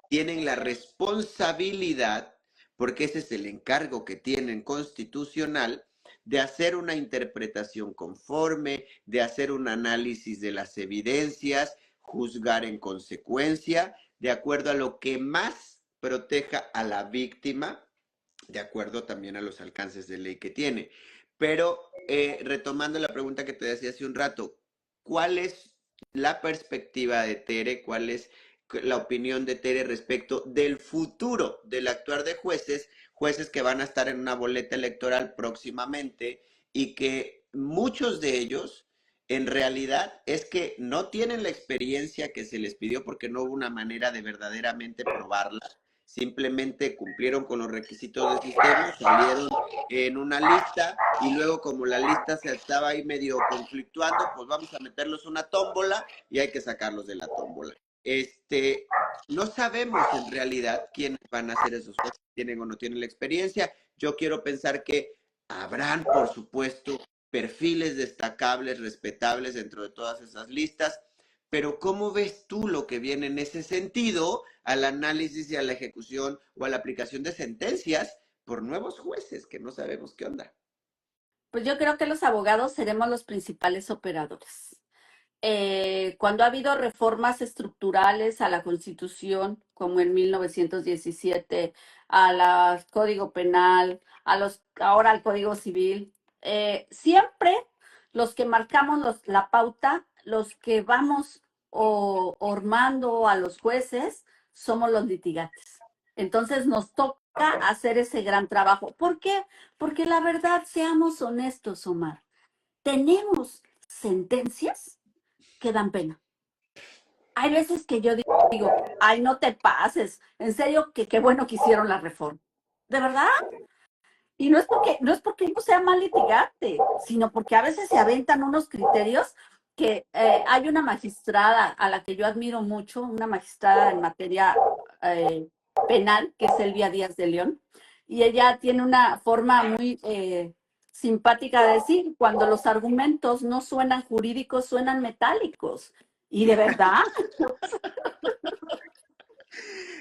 S1: tienen la responsabilidad, porque ese es el encargo que tienen constitucional, de hacer una interpretación conforme, de hacer un análisis de las evidencias, juzgar en consecuencia, de acuerdo a lo que más proteja a la víctima, de acuerdo también a los alcances de ley que tiene. Pero retomando la pregunta que te decía hace un rato, ¿cuál es la perspectiva de Tere? ¿Cuál es la opinión de Tere respecto del futuro del actuar de jueces? Jueces que van a estar en una boleta electoral próximamente y que muchos de ellos en realidad es que no tienen la experiencia que se les pidió porque no hubo una manera de verdaderamente probarla, simplemente cumplieron con los requisitos del sistema, salieron en una lista y luego como la lista se estaba ahí medio conflictuando, pues vamos a meterlos una tómbola y hay que sacarlos de la tómbola. No sabemos en realidad quiénes van a ser esos jueces, tienen o no tienen la experiencia. Yo quiero pensar que habrán, por supuesto, perfiles destacables, respetables dentro de todas esas listas, pero ¿cómo ves tú lo que viene en ese sentido al análisis y a la ejecución o a la aplicación de sentencias por nuevos jueces que no sabemos qué onda?
S3: Pues yo creo que los abogados seremos los principales operadores. Cuando ha habido reformas estructurales a la Constitución, como en 1917, al Código Penal, ahora al Código Civil, siempre los que marcamos la pauta, los que vamos formando a los jueces, somos los litigantes. Entonces nos toca hacer ese gran trabajo. ¿Por qué? Porque la verdad, seamos honestos, Omar, tenemos sentencias que dan pena. Hay veces que yo digo, ay, no te pases, en serio, que qué bueno que hicieron la reforma. ¿De verdad? Y no es porque no sea mal litigante, sino porque a veces se aventan unos criterios que hay una magistrada a la que yo admiro mucho, una magistrada en materia penal, que es Elvia Díaz de León, y ella tiene una forma muy simpática de decir, cuando los argumentos no suenan jurídicos, suenan metálicos. Y de verdad,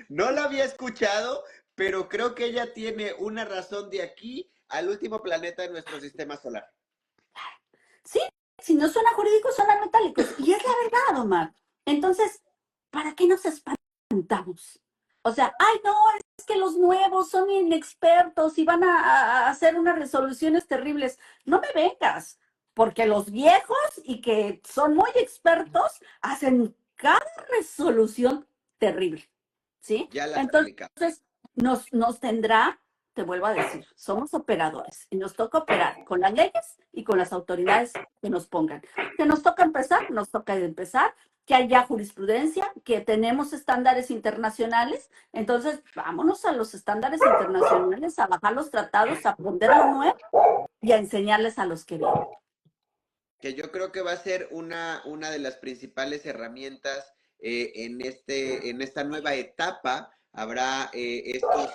S1: No la había escuchado, pero creo que ella tiene una razón de aquí al último planeta de nuestro sistema solar.
S3: sí, si no suena jurídicos, suenan metálicos. Y es la verdad, Omar. Entonces, ¿para qué nos espantamos? O sea, ay, no, es que los nuevos son inexpertos y van a hacer unas resoluciones terribles. No me vengas, porque los viejos y que son muy expertos hacen cada resolución terrible, ¿sí?
S1: Ya las aplicamos.
S3: Entonces, nos tendrá, te vuelvo a decir, somos operadores y nos toca operar con las leyes y con las autoridades que nos pongan. Que nos toca empezar, nos toca empezar, que haya jurisprudencia, que tenemos estándares internacionales. Entonces, vámonos a los estándares internacionales, a bajar los tratados, a aprender lo nuevo y a enseñarles a los que vienen.
S1: Que yo creo que va a ser una de las principales herramientas en esta nueva etapa. Habrá estos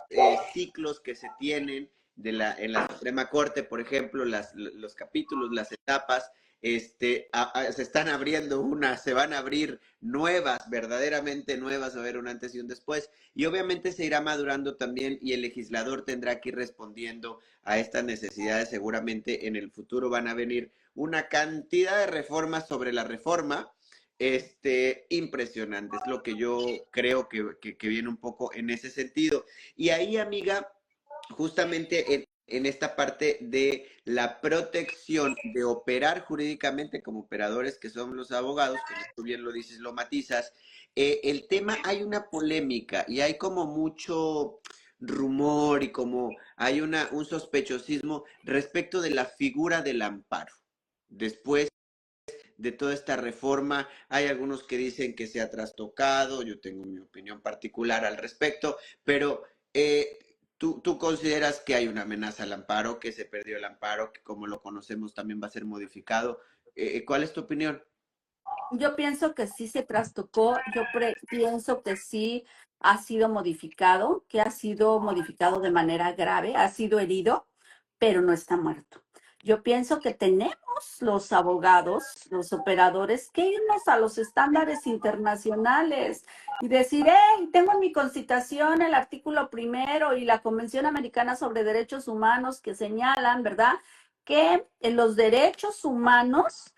S1: ciclos que se tienen en la Suprema Corte, por ejemplo, los capítulos, las etapas, se están abriendo se van a abrir nuevas, verdaderamente nuevas, va a haber un antes y un después, y obviamente se irá madurando también y el legislador tendrá que ir respondiendo a estas necesidades. Seguramente en el futuro van a venir una cantidad de reformas sobre la reforma, impresionante. Es lo que yo creo que viene un poco en ese sentido. Y ahí, amiga, justamente en esta parte de la protección de operar jurídicamente como operadores que son los abogados, como tú bien lo dices, lo matizas, el tema, hay una polémica y hay como mucho rumor y como hay un sospechosismo respecto de la figura del amparo. Después de toda esta reforma, hay algunos que dicen que se ha trastocado, yo tengo mi opinión particular al respecto, pero ¿tú consideras que hay una amenaza al amparo, que se perdió el amparo, que como lo conocemos también va a ser modificado? ¿Cuál es tu opinión?
S3: Yo pienso que sí se trastocó, pienso que sí ha sido modificado, que ha sido modificado de manera grave, ha sido herido, pero no está muerto. Yo pienso que tenemos los abogados, los operadores, que irnos a los estándares internacionales y decir, hey, tengo en mi Constitución el artículo primero y la Convención Americana sobre Derechos Humanos que señalan, ¿verdad?, que los derechos humanos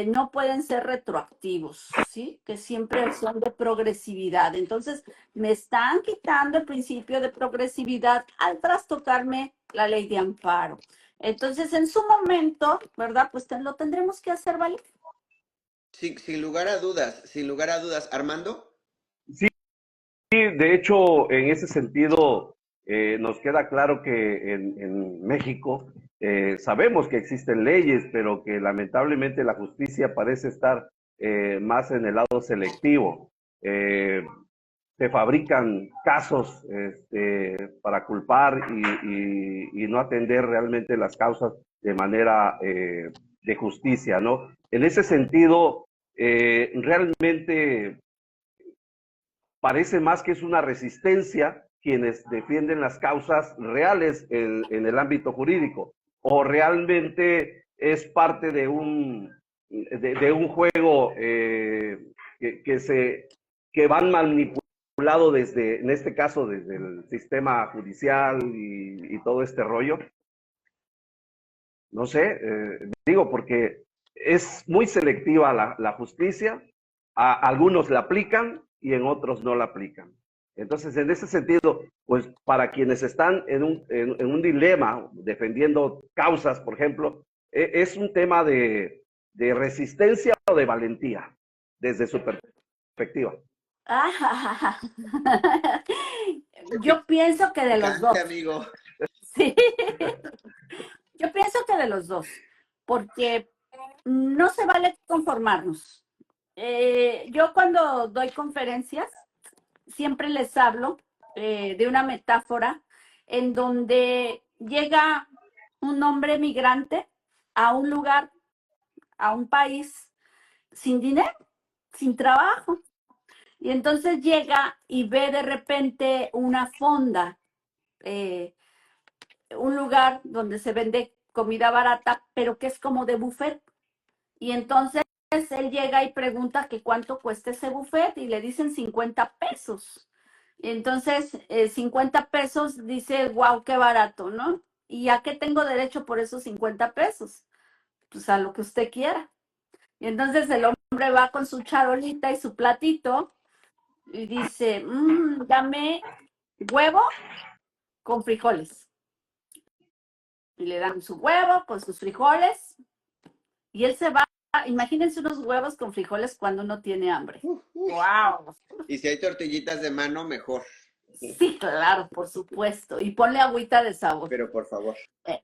S3: no pueden ser retroactivos, ¿sí? Que siempre son de progresividad. Entonces, me están quitando el principio de progresividad al trastocarme la ley de amparo. Entonces, en su momento, ¿verdad? Pues lo tendremos que hacer valer.
S1: Sin lugar a dudas, sin lugar a dudas. Armando.
S2: Sí, de hecho, en ese sentido, nos queda claro que en México sabemos que existen leyes, pero que lamentablemente la justicia parece estar más en el lado selectivo. Se fabrican casos para culpar y no atender realmente las causas de manera de justicia, ¿no? En ese sentido, realmente parece más que es una resistencia quienes defienden las causas reales en el ámbito jurídico, o realmente es parte de de un juego que van manipulado desde, en este caso, desde el sistema judicial y todo este rollo. No sé, digo, porque es muy selectiva la justicia, a algunos la aplican y en otros no la aplican. Entonces, en ese sentido, pues para quienes están en un dilema, defendiendo causas, por ejemplo, es un tema de resistencia o de valentía, desde su perspectiva.
S3: Ah, yo pienso que de los
S1: Picante,
S3: dos.
S1: amigo.
S3: Sí, yo pienso que de los dos, porque no se vale conformarnos. Yo cuando doy conferencias, siempre les hablo de una metáfora en donde llega un hombre migrante a un lugar, a un país, sin dinero, sin trabajo. Y entonces llega y ve de repente una fonda, eh, un lugar donde se vende comida barata, pero que es como de buffet. Y entonces él llega y pregunta que cuánto cuesta ese buffet y le dicen 50 pesos. Y entonces 50 pesos dice, wow, qué barato, ¿no? ¿Y a qué tengo derecho por esos 50 pesos? Pues a lo que usted quiera. Y entonces el hombre va con su charolita y su platito y dice, dame huevo con frijoles. Y le dan su huevo con sus frijoles y él se va. Imagínense unos huevos con frijoles cuando uno tiene hambre. ¡Wow!
S1: Y si hay tortillitas de mano, mejor.
S3: Sí, claro, por supuesto. Y ponle agüita de sabor.
S1: Pero por favor.
S3: Eh,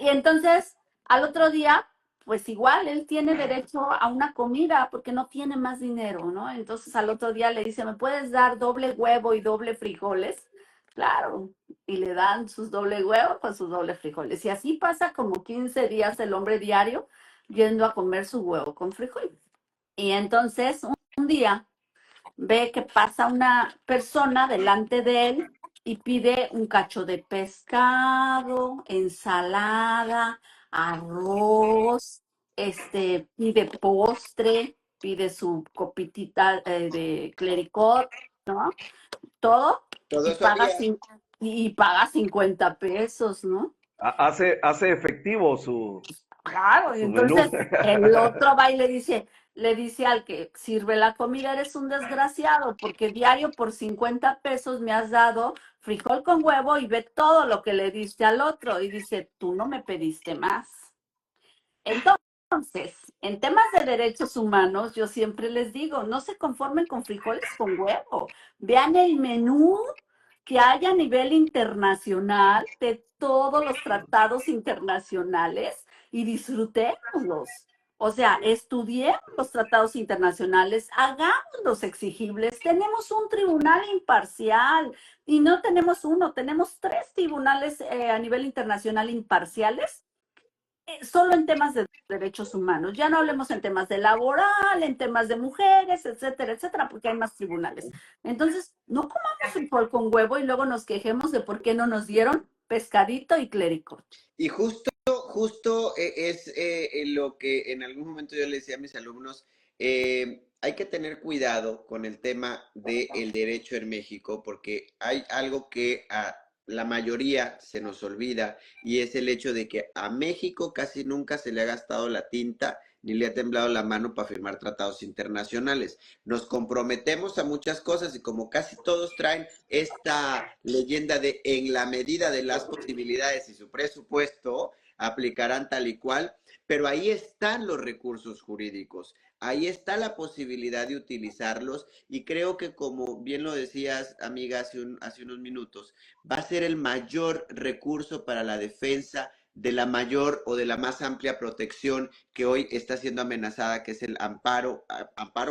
S3: Y entonces, al otro día, pues igual, él tiene derecho a una comida porque no tiene más dinero, ¿no? Entonces al otro día le dice, ¿me puedes dar doble huevo y doble frijoles? Claro, y le dan sus doble huevos con sus doble frijoles. Y así pasa como 15 días el hombre diario yendo a comer su huevo con frijoles. Y entonces, un día ve que pasa una persona delante de él y pide un cacho de pescado, ensalada, arroz, pide postre, pide su copitita de clericot, ¿no? Todo,
S1: Todo
S3: y
S1: eso
S3: paga,
S1: había.
S3: y paga 50 pesos, ¿no?
S2: Hace efectivo su,
S3: Claro, y
S2: su menú.
S3: entonces el otro va y le dice al que sirve la comida, eres un desgraciado, porque diario por 50 pesos me has dado frijol con huevo y ve todo lo que le diste al otro. Y dice, tú no me pediste más. Entonces, en temas de derechos humanos, yo siempre les digo, no se conformen con frijoles con huevo. Vean el menú que hay a nivel internacional de todos los tratados internacionales y disfrutémoslos. O sea, estudiemos los tratados internacionales, hagámoslos exigibles. Tenemos un tribunal imparcial y no tenemos uno, tenemos 3 tribunales a nivel internacional imparciales solo en temas de derechos humanos. Ya no hablemos en temas de laboral, en temas de mujeres, etcétera, etcétera, porque hay más tribunales. Entonces, no comamos frijol con huevo y luego nos quejemos de por qué no nos dieron pescadito y clericot.
S1: Y justo es lo que en algún momento yo le decía a mis alumnos, hay que tener cuidado con el tema del derecho en México, porque hay algo que a la mayoría se nos olvida, y es el hecho de que a México casi nunca se le ha gastado la tinta ni le ha temblado la mano para firmar tratados internacionales. Nos comprometemos a muchas cosas y como casi todos traen esta leyenda de en la medida de las posibilidades y su presupuesto, aplicarán tal y cual, pero ahí están los recursos jurídicos, ahí está la posibilidad de utilizarlos y creo que como bien lo decías, amiga, hace unos minutos, va a ser el mayor recurso para la defensa de la mayor o de la más amplia protección que hoy está siendo amenazada, que es el amparo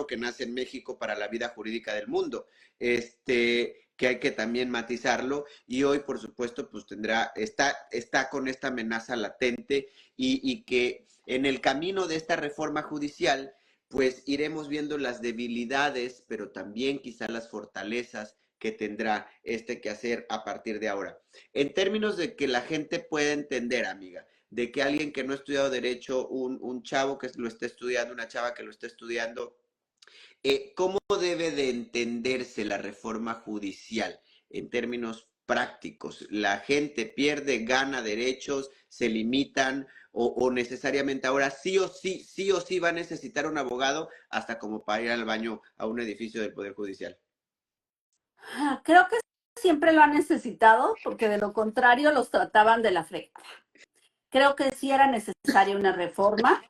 S1: que nace en México para la vida jurídica del mundo. Que hay que también matizarlo y hoy por supuesto pues está con esta amenaza latente y que en el camino de esta reforma judicial pues iremos viendo las debilidades pero también quizá las fortalezas que tendrá este quehacer a partir de ahora. En términos de que la gente pueda entender, amiga, de que alguien que no ha estudiado derecho, un chavo que lo esté estudiando, una chava que lo esté estudiando, ¿cómo debe de entenderse la reforma judicial en términos prácticos? ¿La gente pierde, gana derechos, se limitan o necesariamente ahora sí o sí va a necesitar un abogado hasta como para ir al baño a un edificio del Poder Judicial?
S3: Creo que siempre lo han necesitado porque de lo contrario los trataban de la fregada. Creo que sí era necesaria una reforma.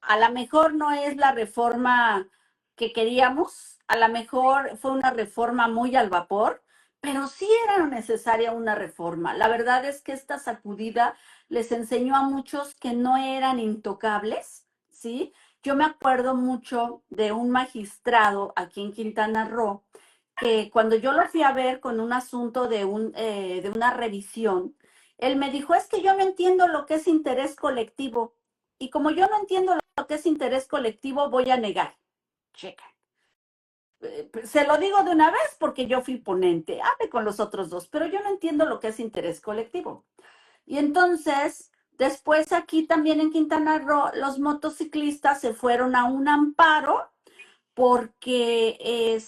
S3: A lo mejor no es la reforma que queríamos, a lo mejor fue una reforma muy al vapor, pero sí era necesaria una reforma. La verdad es que esta sacudida les enseñó a muchos que no eran intocables, ¿sí? Yo me acuerdo mucho de un magistrado aquí en Quintana Roo, que cuando yo lo fui a ver con un asunto de una revisión, él me dijo, es que yo no entiendo lo que es interés colectivo. Y como yo no entiendo lo que es interés colectivo, voy a negar. Checa. Se lo digo de una vez porque yo fui ponente, hable con los otros dos, pero yo no entiendo lo que es interés colectivo. Y entonces, después aquí también en Quintana Roo, los motociclistas se fueron a un amparo porque,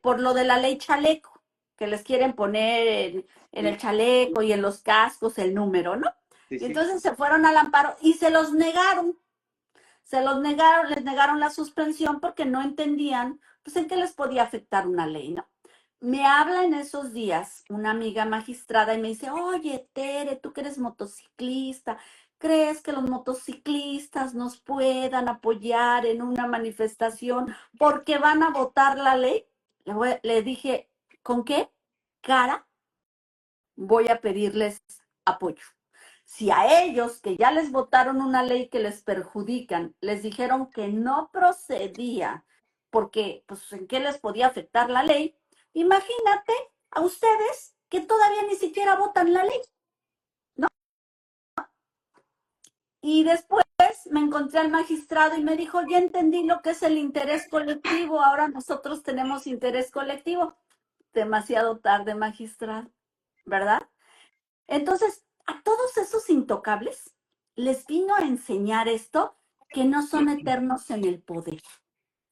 S3: por lo de la ley chaleco, que les quieren poner en el
S1: Sí,
S3: chaleco y en los cascos el número, ¿no?
S1: sí,
S3: Y
S1: sí.
S3: entonces se fueron al amparo y se los negaron. les negaron la suspensión porque no entendían, pues, en qué les podía afectar una ley, ¿no? Me habla en esos días una amiga magistrada y me dice, oye, Tere, tú que eres motociclista, ¿crees que los motociclistas nos puedan apoyar en una manifestación porque van a votar la ley? Le dije, ¿con qué cara voy a pedirles apoyo? Si a ellos, que ya les votaron una ley que les perjudican, les dijeron que no procedía porque, pues, ¿en qué les podía afectar la ley? Imagínate a ustedes que todavía ni siquiera votan la ley, ¿no? Y después me encontré al magistrado y me dijo, ya entendí lo que es el interés colectivo, ahora nosotros tenemos interés colectivo. Demasiado tarde, magistrado, ¿verdad? Entonces, a todos esos intocables les vino a enseñar esto, que no son eternos en el poder.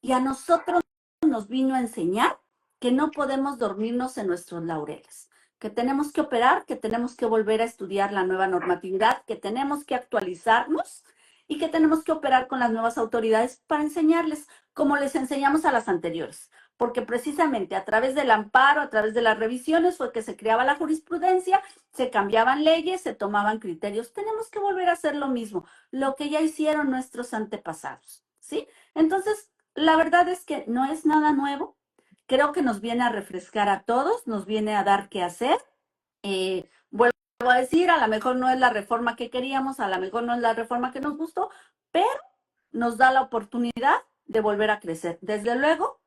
S3: Y a nosotros nos vino a enseñar que no podemos dormirnos en nuestros laureles, que tenemos que operar, que tenemos que volver a estudiar la nueva normatividad, que tenemos que actualizarnos y que tenemos que operar con las nuevas autoridades para enseñarles como les enseñamos a las anteriores. Porque precisamente a través del amparo, a través de las revisiones, fue que se creaba la jurisprudencia, se cambiaban leyes, se tomaban criterios. Tenemos que volver a hacer lo mismo, lo que ya hicieron nuestros antepasados, ¿sí? Entonces, la verdad es que no es nada nuevo. Creo que nos viene a refrescar a todos, nos viene a dar qué hacer. Vuelvo a decir, a lo mejor no es la reforma que queríamos, a lo mejor no es la reforma que nos gustó, pero nos da la oportunidad de volver a crecer. Desde luego,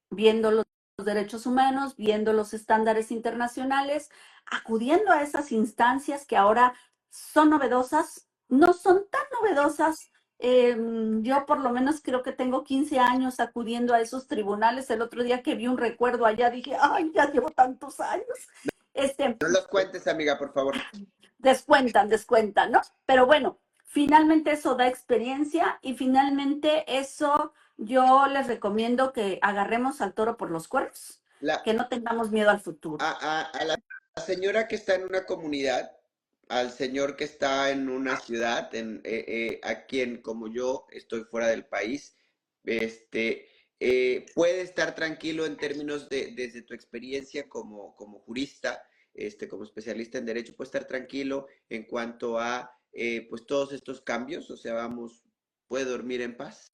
S3: viendo los derechos humanos, viendo los estándares internacionales, acudiendo a esas instancias que ahora son novedosas, no son tan novedosas. Yo por lo menos creo que tengo 15 años acudiendo a esos tribunales. El otro día que vi un recuerdo allá dije, ay, ya llevo tantos años.
S1: No los cuentes, amiga, por favor.
S3: Descuentan, ¿no? Pero bueno, finalmente eso da experiencia y finalmente eso yo les recomiendo que agarremos al toro por los cuernos,
S1: La,
S3: que no tengamos miedo al futuro.
S1: a la señora que está en una comunidad, al señor que está en una ciudad, a quien como yo estoy fuera del país, este, puede estar tranquilo en términos de, desde tu experiencia como jurista, como especialista en derecho, puede estar tranquilo en cuanto a pues todos estos cambios, o sea, vamos, puede dormir en paz.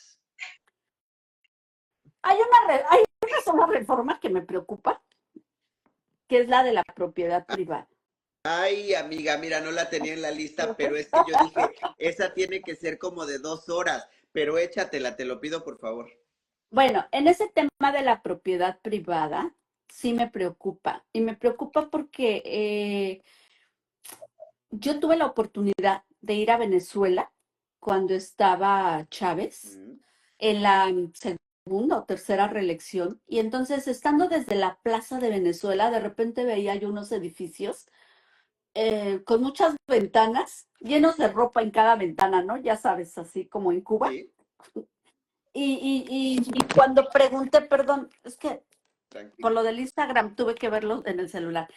S3: Hay una sola reforma que me preocupa, que es la de la propiedad privada.
S1: Ay, amiga, mira, no la tenía en la lista, pero es que yo dije, esa tiene que ser como de 2 horas, pero échatela, te lo pido por favor.
S3: Bueno, en ese tema de la propiedad privada, sí me preocupa. Y me preocupa porque yo tuve la oportunidad de ir a Venezuela cuando estaba Chávez
S1: Mm,
S3: en la segunda o tercera reelección. Y entonces, estando desde la Plaza de Venezuela, de repente veía yo unos edificios con muchas ventanas, llenos de ropa en cada ventana, ¿no? Ya sabes, así como en Cuba.
S1: sí,
S3: Y cuando pregunté, perdón, es que por
S1: tranquila.
S3: lo del Instagram tuve que verlo en el celular.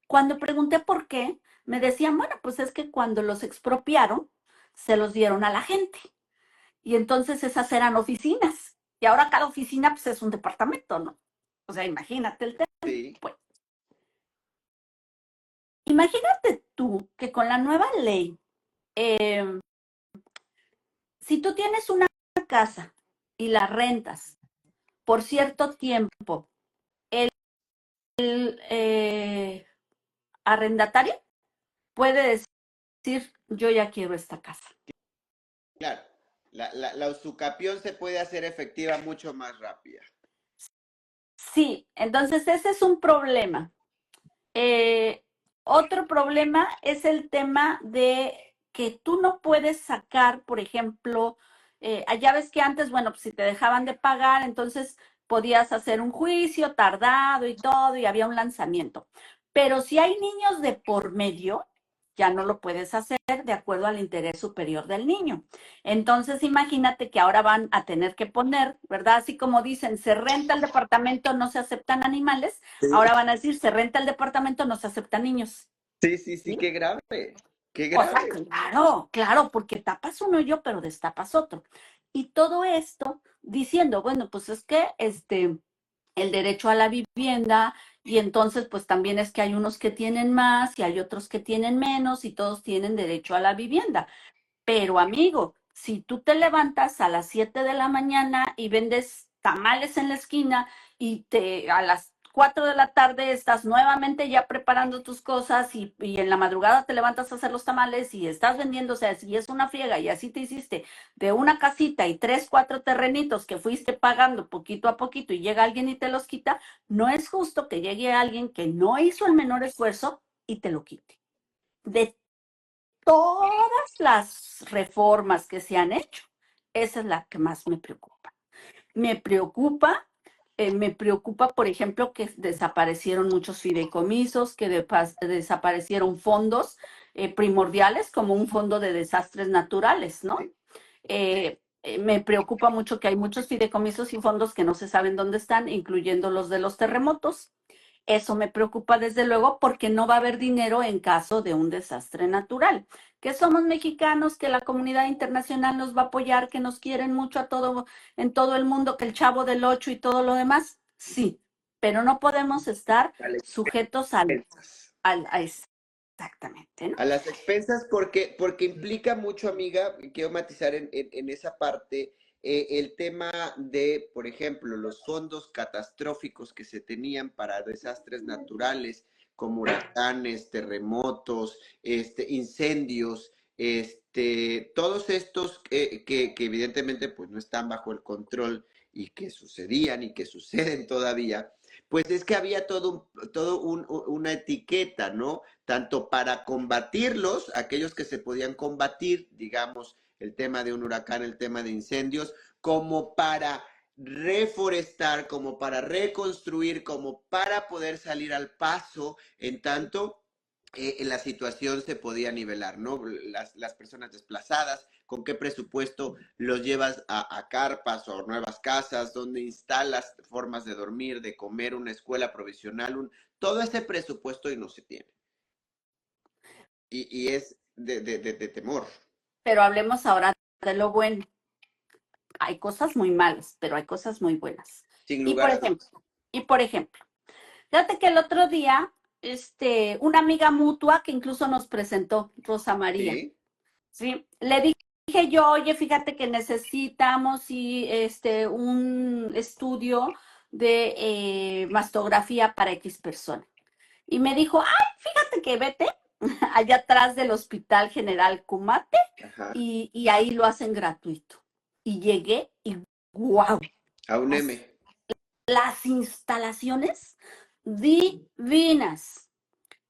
S3: Cuando pregunté por qué, me decían, bueno, pues es que cuando los expropiaron, se los dieron a la gente. Y entonces esas eran oficinas. Y ahora cada oficina, pues, es un departamento, ¿no? O sea, imagínate el tema.
S1: Sí,
S3: Pues, imagínate tú que con la nueva ley, eh, si tú tienes una casa y la rentas por cierto tiempo, el arrendatario puede decir, yo ya quiero esta casa.
S1: claro. La usucapión se puede hacer efectiva mucho más rápida.
S3: Sí, entonces ese es un problema. Eh, Otro problema es el tema de que tú no puedes sacar, por ejemplo, allá ves que antes, bueno, pues si te dejaban de pagar, entonces podías hacer un juicio tardado y todo, y había un lanzamiento. Pero si hay niños de por medio, ya no lo puedes hacer de acuerdo al interés superior del niño. Entonces, imagínate que ahora van a tener que poner, ¿verdad? Así como dicen, se renta el departamento, no se aceptan animales.
S1: Sí,
S3: Ahora van a decir, se renta el departamento, no se aceptan niños.
S1: sí, sí, sí,
S3: ¿Sí?
S1: qué grave. Qué
S3: O sea,
S1: grave.
S3: claro, claro, porque tapas un hoyo, pero destapas otro. Y todo esto diciendo, bueno, pues es que el derecho a la vivienda, y entonces pues también es que hay unos que tienen más y hay otros que tienen menos y todos tienen derecho a la vivienda. Pero amigo, si tú te levantas a las 7 de la mañana y vendes tamales en la esquina y a las 4 de la tarde estás nuevamente ya preparando tus cosas y en la madrugada te levantas a hacer los tamales y estás vendiendo, o sea, si es una friega y así te hiciste de una casita y 3, 4 terrenitos que fuiste pagando poquito a poquito y llega alguien y te los quita, no es justo que llegue alguien que no hizo el menor esfuerzo y te lo quite. De todas las reformas que se han hecho, esa es la que más me preocupa. Me preocupa, por ejemplo, que desaparecieron muchos fideicomisos, que desaparecieron fondos primordiales como un fondo de desastres naturales, ¿no? Me preocupa mucho que hay muchos fideicomisos y fondos que no se saben dónde están, incluyendo los de los terremotos. Eso me preocupa desde luego porque no va a haber dinero en caso de un desastre natural. Que somos mexicanos, que la comunidad internacional nos va a apoyar, que nos quieren mucho en todo el mundo, que el Chavo del Ocho y todo lo demás, sí, pero no podemos estar
S1: A las
S3: sujetos
S1: expensas.
S3: exactamente, ¿no?
S1: A las expensas porque implica mucho, amiga, quiero matizar en esa parte, el tema de, por ejemplo, los fondos catastróficos que se tenían para desastres naturales, como huracanes, terremotos, incendios, todos estos que evidentemente pues no están bajo el control y que sucedían y que suceden todavía, pues es que había una etiqueta, ¿no? Tanto para combatirlos, aquellos que se podían combatir, digamos, el tema de un huracán, el tema de incendios, como para reforestar, como para reconstruir, como para poder salir al paso, en tanto la situación se podía nivelar, ¿no? Las personas desplazadas, con qué presupuesto los llevas a carpas o a nuevas casas, donde instalas formas de dormir, de comer, una escuela provisional, todo ese presupuesto y no se tiene. Y es de temor,
S3: Pero hablemos ahora de lo bueno. Hay cosas muy malas, pero hay cosas muy buenas.
S1: sin
S3: Y
S1: lugar
S3: por
S1: a dudas.
S3: ejemplo, y por ejemplo, fíjate que el otro día, una amiga mutua que incluso nos presentó, Rosa María,
S1: Sí,
S3: ¿sí? Le dije yo, oye, fíjate que necesitamos un estudio de mastografía para X persona. Y me dijo, ay, fíjate que vete allá atrás del Hospital General Cumate
S1: ajá,
S3: y ahí lo hacen gratuito. Y llegué y wow,
S1: a un M.
S3: las instalaciones divinas.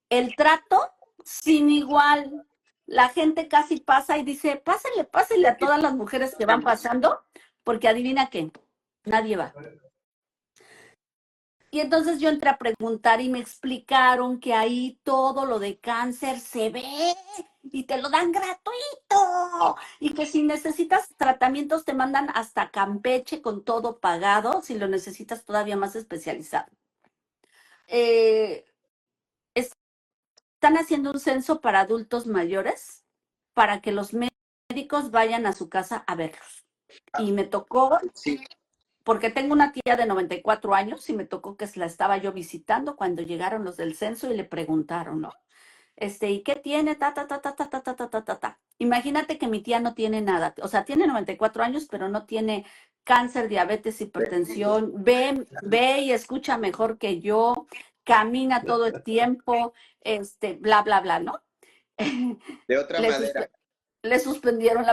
S3: El trato sin igual. La gente casi pasa y dice, pásale, pásale a todas las mujeres que van pasando, porque adivina qué, nadie va. Y entonces yo entré a preguntar y me explicaron que ahí todo lo de cáncer se ve y te lo dan gratuito. Y que si necesitas tratamientos te mandan hasta Campeche con todo pagado, si lo necesitas todavía más especializado. Eh, Están haciendo un censo para adultos mayores para que los médicos vayan a su casa a verlos. Y me tocó,
S1: Sí,
S3: porque tengo una tía de 94 años y me tocó que la estaba yo visitando cuando llegaron los del censo y le preguntaron, ¿no? ¿Y qué tiene? Ta, ta, ta, ta, ta, ta, ta, ta, ta, ta, ta. Imagínate que mi tía no tiene nada, o sea, tiene 94 años, pero no tiene cáncer, diabetes, hipertensión, ve y escucha mejor que yo, camina todo el tiempo, bla, bla, bla, ¿no?
S1: de otra
S3: Le,
S1: madera.
S3: suspe- le suspendieron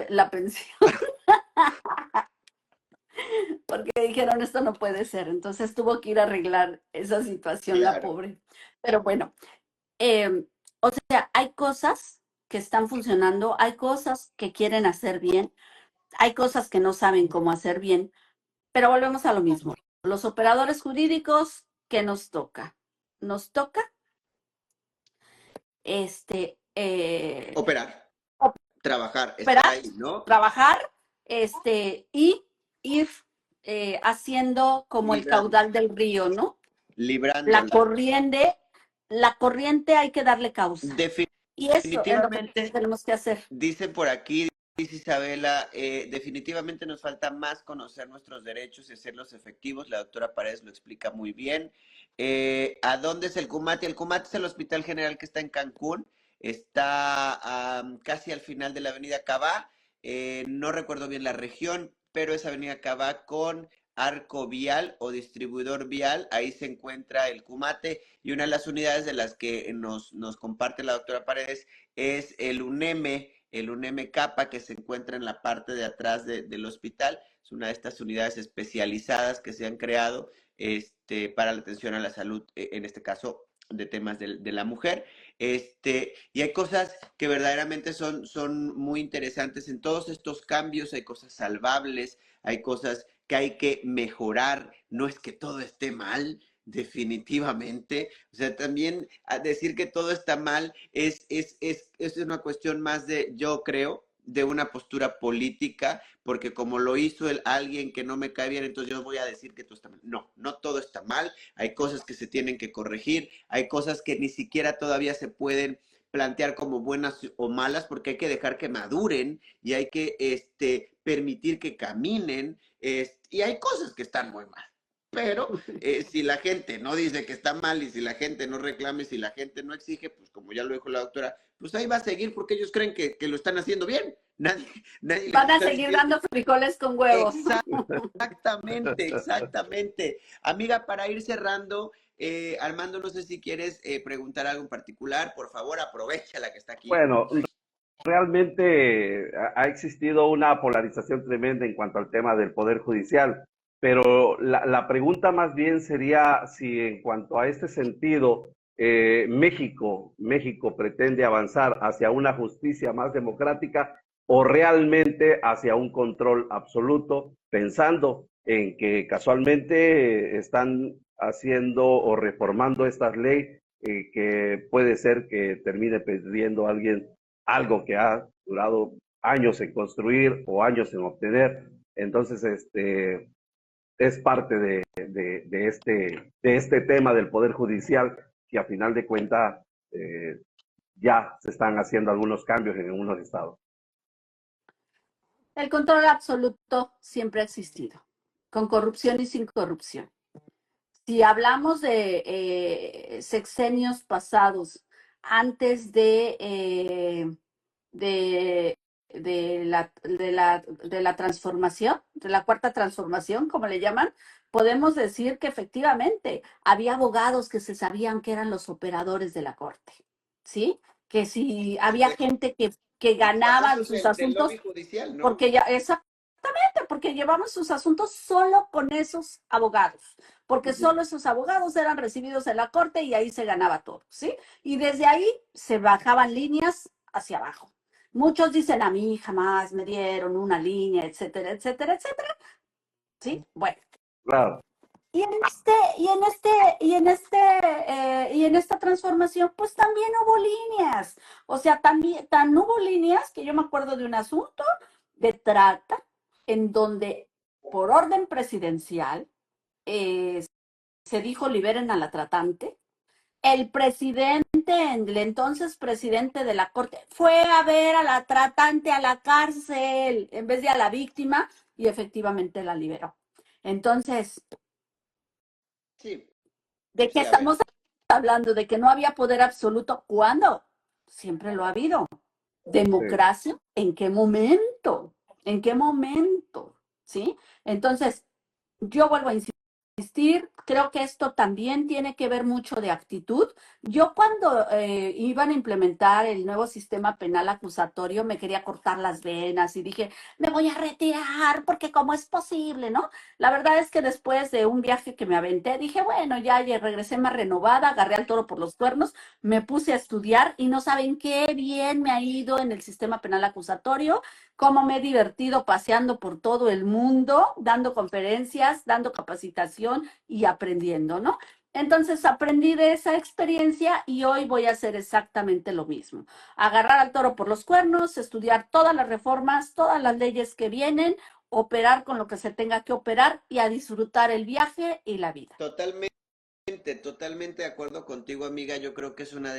S3: la pensión porque dijeron esto no puede ser, entonces tuvo que ir a arreglar esa situación la
S1: Claro.
S3: pobre. Pero bueno, o sea, hay cosas que están funcionando, hay cosas que quieren hacer bien, hay cosas que no saben cómo hacer bien, pero volvemos a lo mismo. Los operadores jurídicos, ¿qué nos toca? Nos toca
S1: Operar, trabajar, estar
S3: operar,
S1: ahí, ¿no?
S3: trabajar, y ir haciendo como el
S1: Librando,
S3: caudal del río, ¿no? La
S1: librándola.
S3: corriente, la corriente hay que darle causa. Y eso es lo que
S1: definitivamente
S3: tenemos que hacer.
S1: dice por aquí, dice Isabela, definitivamente nos falta más conocer nuestros derechos y hacerlos efectivos. La doctora Paredes lo explica muy bien. ¿A dónde es el Cumate? El Cumate es el Hospital General que está en Cancún. Está casi al final de la Avenida Cabá. No recuerdo bien la región, pero es Avenida Cabá con arco vial o distribuidor vial. Ahí se encuentra el Cumate y una de las unidades de las que nos comparte la doctora Paredes es el UNEM Capa, que se encuentra en la parte de atrás del hospital. Es una de estas unidades especializadas que se han creado para la atención a la salud, en este caso de temas de la mujer. Y hay cosas que verdaderamente son muy interesantes en todos estos cambios, hay cosas salvables, hay cosas que hay que mejorar, no es que todo esté mal, definitivamente. O sea, también a decir que todo está mal es una cuestión más de, yo creo, de una postura política, porque como lo hizo alguien que no me cae bien, entonces yo voy a decir que todo está mal. No, no todo está mal, hay cosas que se tienen que corregir, hay cosas que ni siquiera todavía se pueden plantear como buenas o malas, porque hay que dejar que maduren y hay que permitir que caminen, y hay cosas que están muy mal. Pero si la gente no dice que está mal y si la gente no reclama y si la gente no exige, pues como ya lo dijo la doctora, pues ahí va a seguir porque ellos creen que lo están haciendo bien. Nadie les
S3: Van a
S1: está
S3: seguir
S1: diciendo.
S3: dando frijoles con huevos.
S1: Exactamente, exactamente. Amiga, para ir cerrando, Armando, no sé si quieres preguntar algo en particular, por favor, aprovecha la que está aquí.
S2: Bueno, realmente ha existido una polarización tremenda en cuanto al tema del Poder Judicial, pero la pregunta más bien sería si en cuanto a este sentido, México pretende avanzar hacia una justicia más democrática o realmente hacia un control absoluto, pensando en que casualmente están haciendo o reformando esta ley, que puede ser que termine perdiendo alguien algo que ha durado años en construir o años en obtener. Entonces, es parte de este tema del Poder Judicial que a final de cuentas ya se están haciendo algunos cambios en algunos estados.
S3: El control absoluto siempre ha existido, con corrupción y sin corrupción. Si hablamos de sexenios pasados, antes de, de la transformación, de la cuarta transformación, como le llaman, podemos decir que efectivamente había abogados que se sabían que eran los operadores de la corte, ¿sí? Que si había gente que ganaba
S1: Famosos
S3: sus
S1: del lobby
S3: asuntos,
S1: judicial, ¿no?
S3: porque ya, exactamente, porque llevaban sus asuntos solo con esos abogados, porque solo esos abogados eran recibidos en la corte y ahí se ganaba todo, ¿sí? Y desde ahí se bajaban líneas hacia abajo. Muchos dicen, a mí jamás me dieron una línea, etcétera, etcétera, etcétera, ¿sí? Bueno.
S2: Claro.
S3: Y en y en esta transformación, pues también hubo líneas. O sea, también tan hubo líneas que yo me acuerdo de un asunto de trata en donde por orden presidencial se dijo liberen a la tratante. El presidente, el entonces presidente de la corte, fue a ver a la tratante a la cárcel en vez de a la víctima y efectivamente la liberó. Entonces,
S1: Sí,
S3: ¿de qué
S1: sí, a ver.
S3: estamos hablando? ¿De que no había poder absoluto? ¿Cuándo? Siempre lo ha habido.
S2: Sí.
S3: ¿Democracia? ¿En qué momento? ¿En qué momento? ¿Sí? Entonces, yo vuelvo a insistir, creo que esto también tiene que ver mucho de actitud. Yo cuando iban a implementar el nuevo sistema penal acusatorio me quería cortar las venas y dije, me voy a retirar porque cómo es posible, ¿no? La verdad es que después de un viaje que me aventé, dije, bueno, ya regresé más renovada, agarré al toro por los cuernos, me puse a estudiar y no saben qué bien me ha ido en el sistema penal acusatorio, cómo me he divertido paseando por todo el mundo, dando conferencias, dando capacitación y aprendiendo, ¿no? Entonces aprendí de esa experiencia y hoy voy a hacer exactamente lo mismo. Agarrar al toro por los cuernos, estudiar todas las reformas, todas las leyes que vienen, operar con lo que se tenga que operar y a disfrutar el viaje y la vida.
S1: Totalmente, totalmente de acuerdo contigo, amiga. Yo creo que es una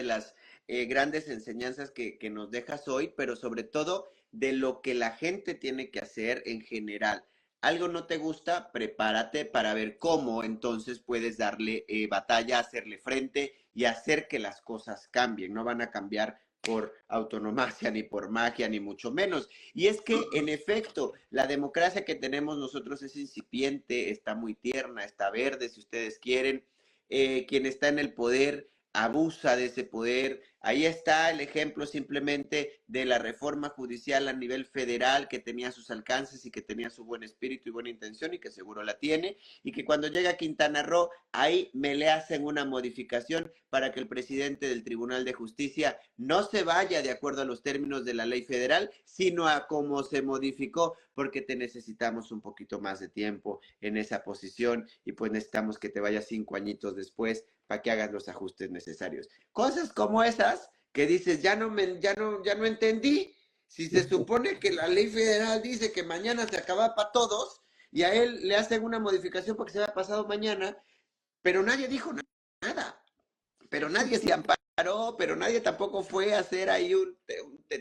S1: grandes enseñanzas que nos dejas hoy, pero sobre todo de lo que la gente tiene que hacer en general. Algo no te gusta, prepárate para ver cómo entonces puedes darle batalla, hacerle frente y hacer que las cosas cambien. No van a cambiar por autonomacia, ni por magia, ni mucho menos. Y es que, en efecto, la democracia que tenemos nosotros es incipiente, está muy tierna, está verde, si ustedes quieren. Quien está en el poder abusa de ese poder. Ahí está el ejemplo simplemente de la reforma judicial a nivel federal que tenía sus alcances y que tenía su buen espíritu y buena intención y que seguro la tiene, y que cuando llega a Quintana Roo, ahí me le hacen una modificación para que el presidente del Tribunal de Justicia no se vaya de acuerdo a los términos de la ley federal, sino a cómo se modificó, porque te necesitamos un poquito más de tiempo en esa posición y pues necesitamos que te vayas 5 añitos después para que hagas los ajustes necesarios. Cosas como esas que dices, ya no entendí. Si se supone que la ley federal dice que mañana se acaba para todos y a él le hacen una modificación porque se ha pasado mañana, pero nadie dijo nada, pero nadie se amparó, pero nadie tampoco fue a hacer ahí un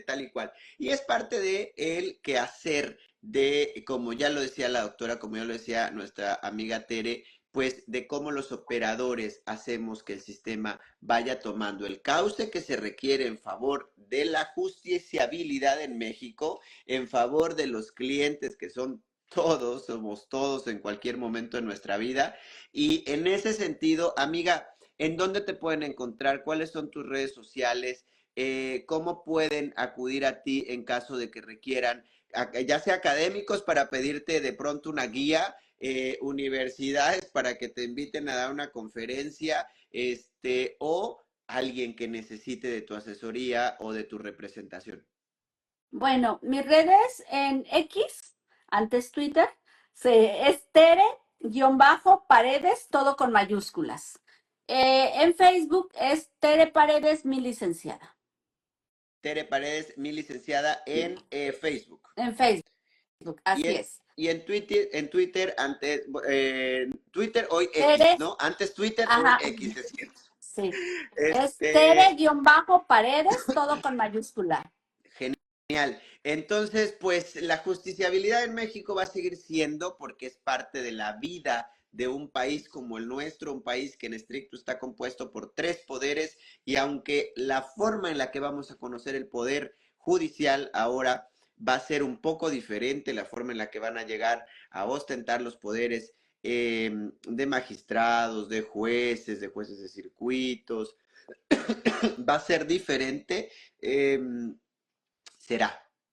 S1: tal y cual. Y es parte de el quehacer de, como ya lo decía la doctora, como ya lo decía nuestra amiga Tere, pues de cómo los operadores hacemos que el sistema vaya tomando el cauce que se requiere en favor de la justiciabilidad en México, en favor de los clientes que son todos, somos todos en cualquier momento de nuestra vida. Y en ese sentido, amiga, ¿en dónde te pueden encontrar? ¿Cuáles son tus redes sociales? ¿Cómo pueden acudir a ti en caso de que requieran, ya sea académicos para pedirte de pronto una guía, universidades para que te inviten a dar una conferencia, o alguien que necesite de tu asesoría o de tu representación?
S3: Bueno, mis redes en X, antes Twitter, es Tere-Paredes, todo con mayúsculas. En Facebook es Tere Paredes, mi licenciada.
S1: Tere Paredes, mi licenciada en Facebook.
S3: En Facebook, así es.
S1: Y en Twitter, antes, Twitter, hoy X,
S3: Tere,
S1: ¿no? Antes Twitter, hoy
S3: ajá,
S1: X, es cierto.
S3: sí. Es
S1: Este,
S3: Tere-Paredes, todo con mayúscula.
S1: Genial. Entonces, pues la justiciabilidad en México va a seguir siendo, porque es parte de la vida de un país como el nuestro, un país que en estricto está compuesto por 3 poderes, y aunque la forma en la que vamos a conocer el poder judicial ahora va a ser un poco diferente, la forma en la que van a llegar a ostentar los poderes de magistrados, de jueces de circuitos, va a ser diferente.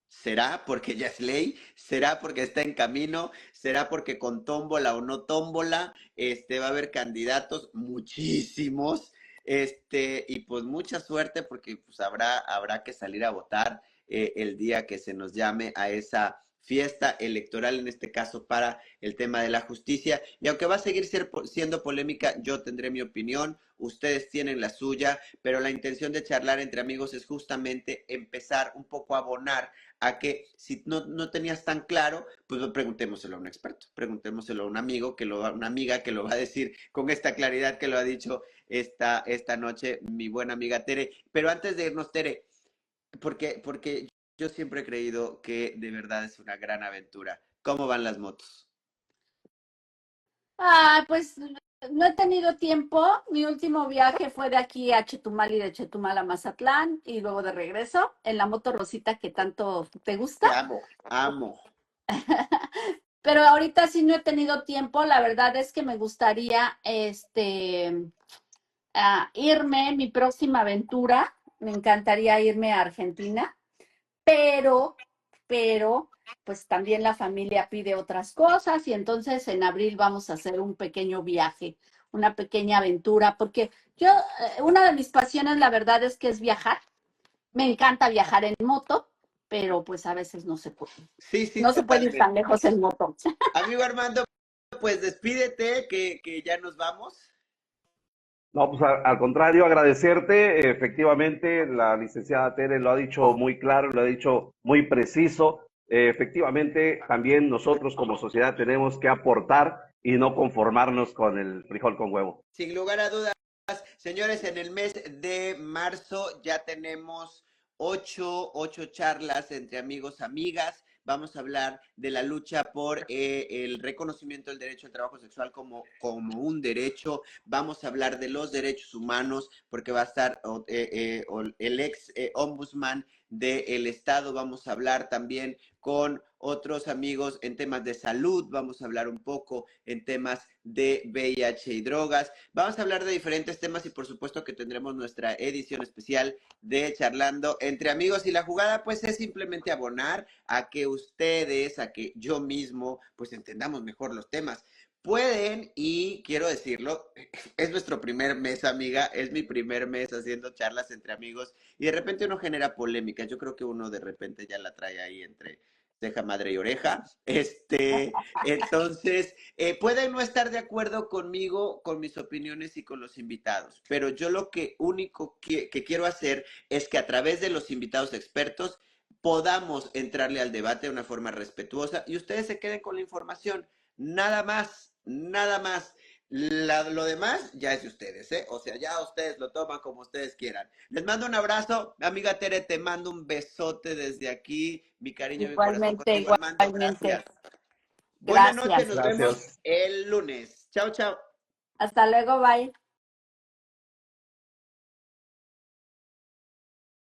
S1: Será porque ya es ley, será porque está en camino, será porque con tómbola o no tómbola, va a haber candidatos, muchísimos, y pues mucha suerte, porque pues habrá que salir a votar el día que se nos llame a esa fiesta electoral, en este caso para el tema de la justicia. Y aunque va a seguir siendo polémica, yo tendré mi opinión, ustedes tienen la suya, pero la intención de charlar entre amigos es justamente empezar un poco a abonar a que si no tenías tan claro, pues preguntémoselo a un experto, preguntémoselo a un amigo, una amiga que lo va a decir con esta claridad que lo ha dicho esta noche mi buena amiga Tere. Pero antes de irnos, Tere, porque yo siempre he creído que de verdad es una gran aventura. ¿Cómo van las motos?
S3: Pues no he tenido tiempo. Mi último viaje fue de aquí a Chetumal y de Chetumal a Mazatlán y luego de regreso en la moto rosita que tanto te gusta.
S1: Te amo, amo.
S3: Pero ahorita sí no he tenido tiempo. La verdad es que me gustaría irme, mi próxima aventura. Me encantaría irme a Argentina, pero, pues también la familia pide otras cosas y entonces en abril vamos a hacer un pequeño viaje, una pequeña aventura, porque una de mis pasiones, la verdad es que es viajar. Me encanta viajar en moto, pero pues a veces no se puede.
S1: Sí, sí,
S3: No se puede ir
S1: totalmente.
S3: tan lejos en moto.
S1: Amigo Armando, pues despídete, que ya nos vamos.
S2: No, pues al contrario, agradecerte. Efectivamente, la licenciada Tere lo ha dicho muy claro, lo ha dicho muy preciso. Efectivamente, también nosotros como sociedad tenemos que aportar y no conformarnos con el frijol con huevo.
S1: Sin lugar a dudas, Señores, en el mes de marzo ya tenemos ocho charlas entre amigos, amigas. Vamos a hablar de la lucha por el reconocimiento del derecho al trabajo sexual como un derecho. Vamos a hablar de los derechos humanos, porque va a estar el ex ombudsman del Estado. Vamos a hablar también con otros amigos en temas de salud. Vamos a hablar un poco en temas de VIH y drogas. Vamos a hablar de diferentes temas y por supuesto que tendremos nuestra edición especial de Charlando entre amigos, y la jugada pues es simplemente abonar a que ustedes, a que yo mismo pues entendamos mejor los temas. Pueden, y quiero decirlo, es nuestro primer mes, amiga, es mi primer mes haciendo charlas entre amigos y de repente uno genera polémica. Yo creo que uno de repente ya la trae ahí entre ceja, madre y oreja. Entonces, pueden no estar de acuerdo conmigo, con mis opiniones y con los invitados, pero yo lo que único que quiero hacer es que a través de los invitados expertos podamos entrarle al debate de una forma respetuosa y ustedes se queden con la información. Nada más, nada más. Lo demás ya es de ustedes, ¿eh? O sea, ya ustedes lo toman como ustedes quieran. Les mando un abrazo, amiga Tere, te mando un besote desde aquí, mi cariño, mi corazón
S3: Igualmente,
S1: contigo, Armando,
S3: igualmente.
S1: gracias. Buenas noches,
S3: Gracias.
S1: nos vemos
S2: Gracias.
S1: el lunes. Chao, chao.
S3: Hasta luego, bye.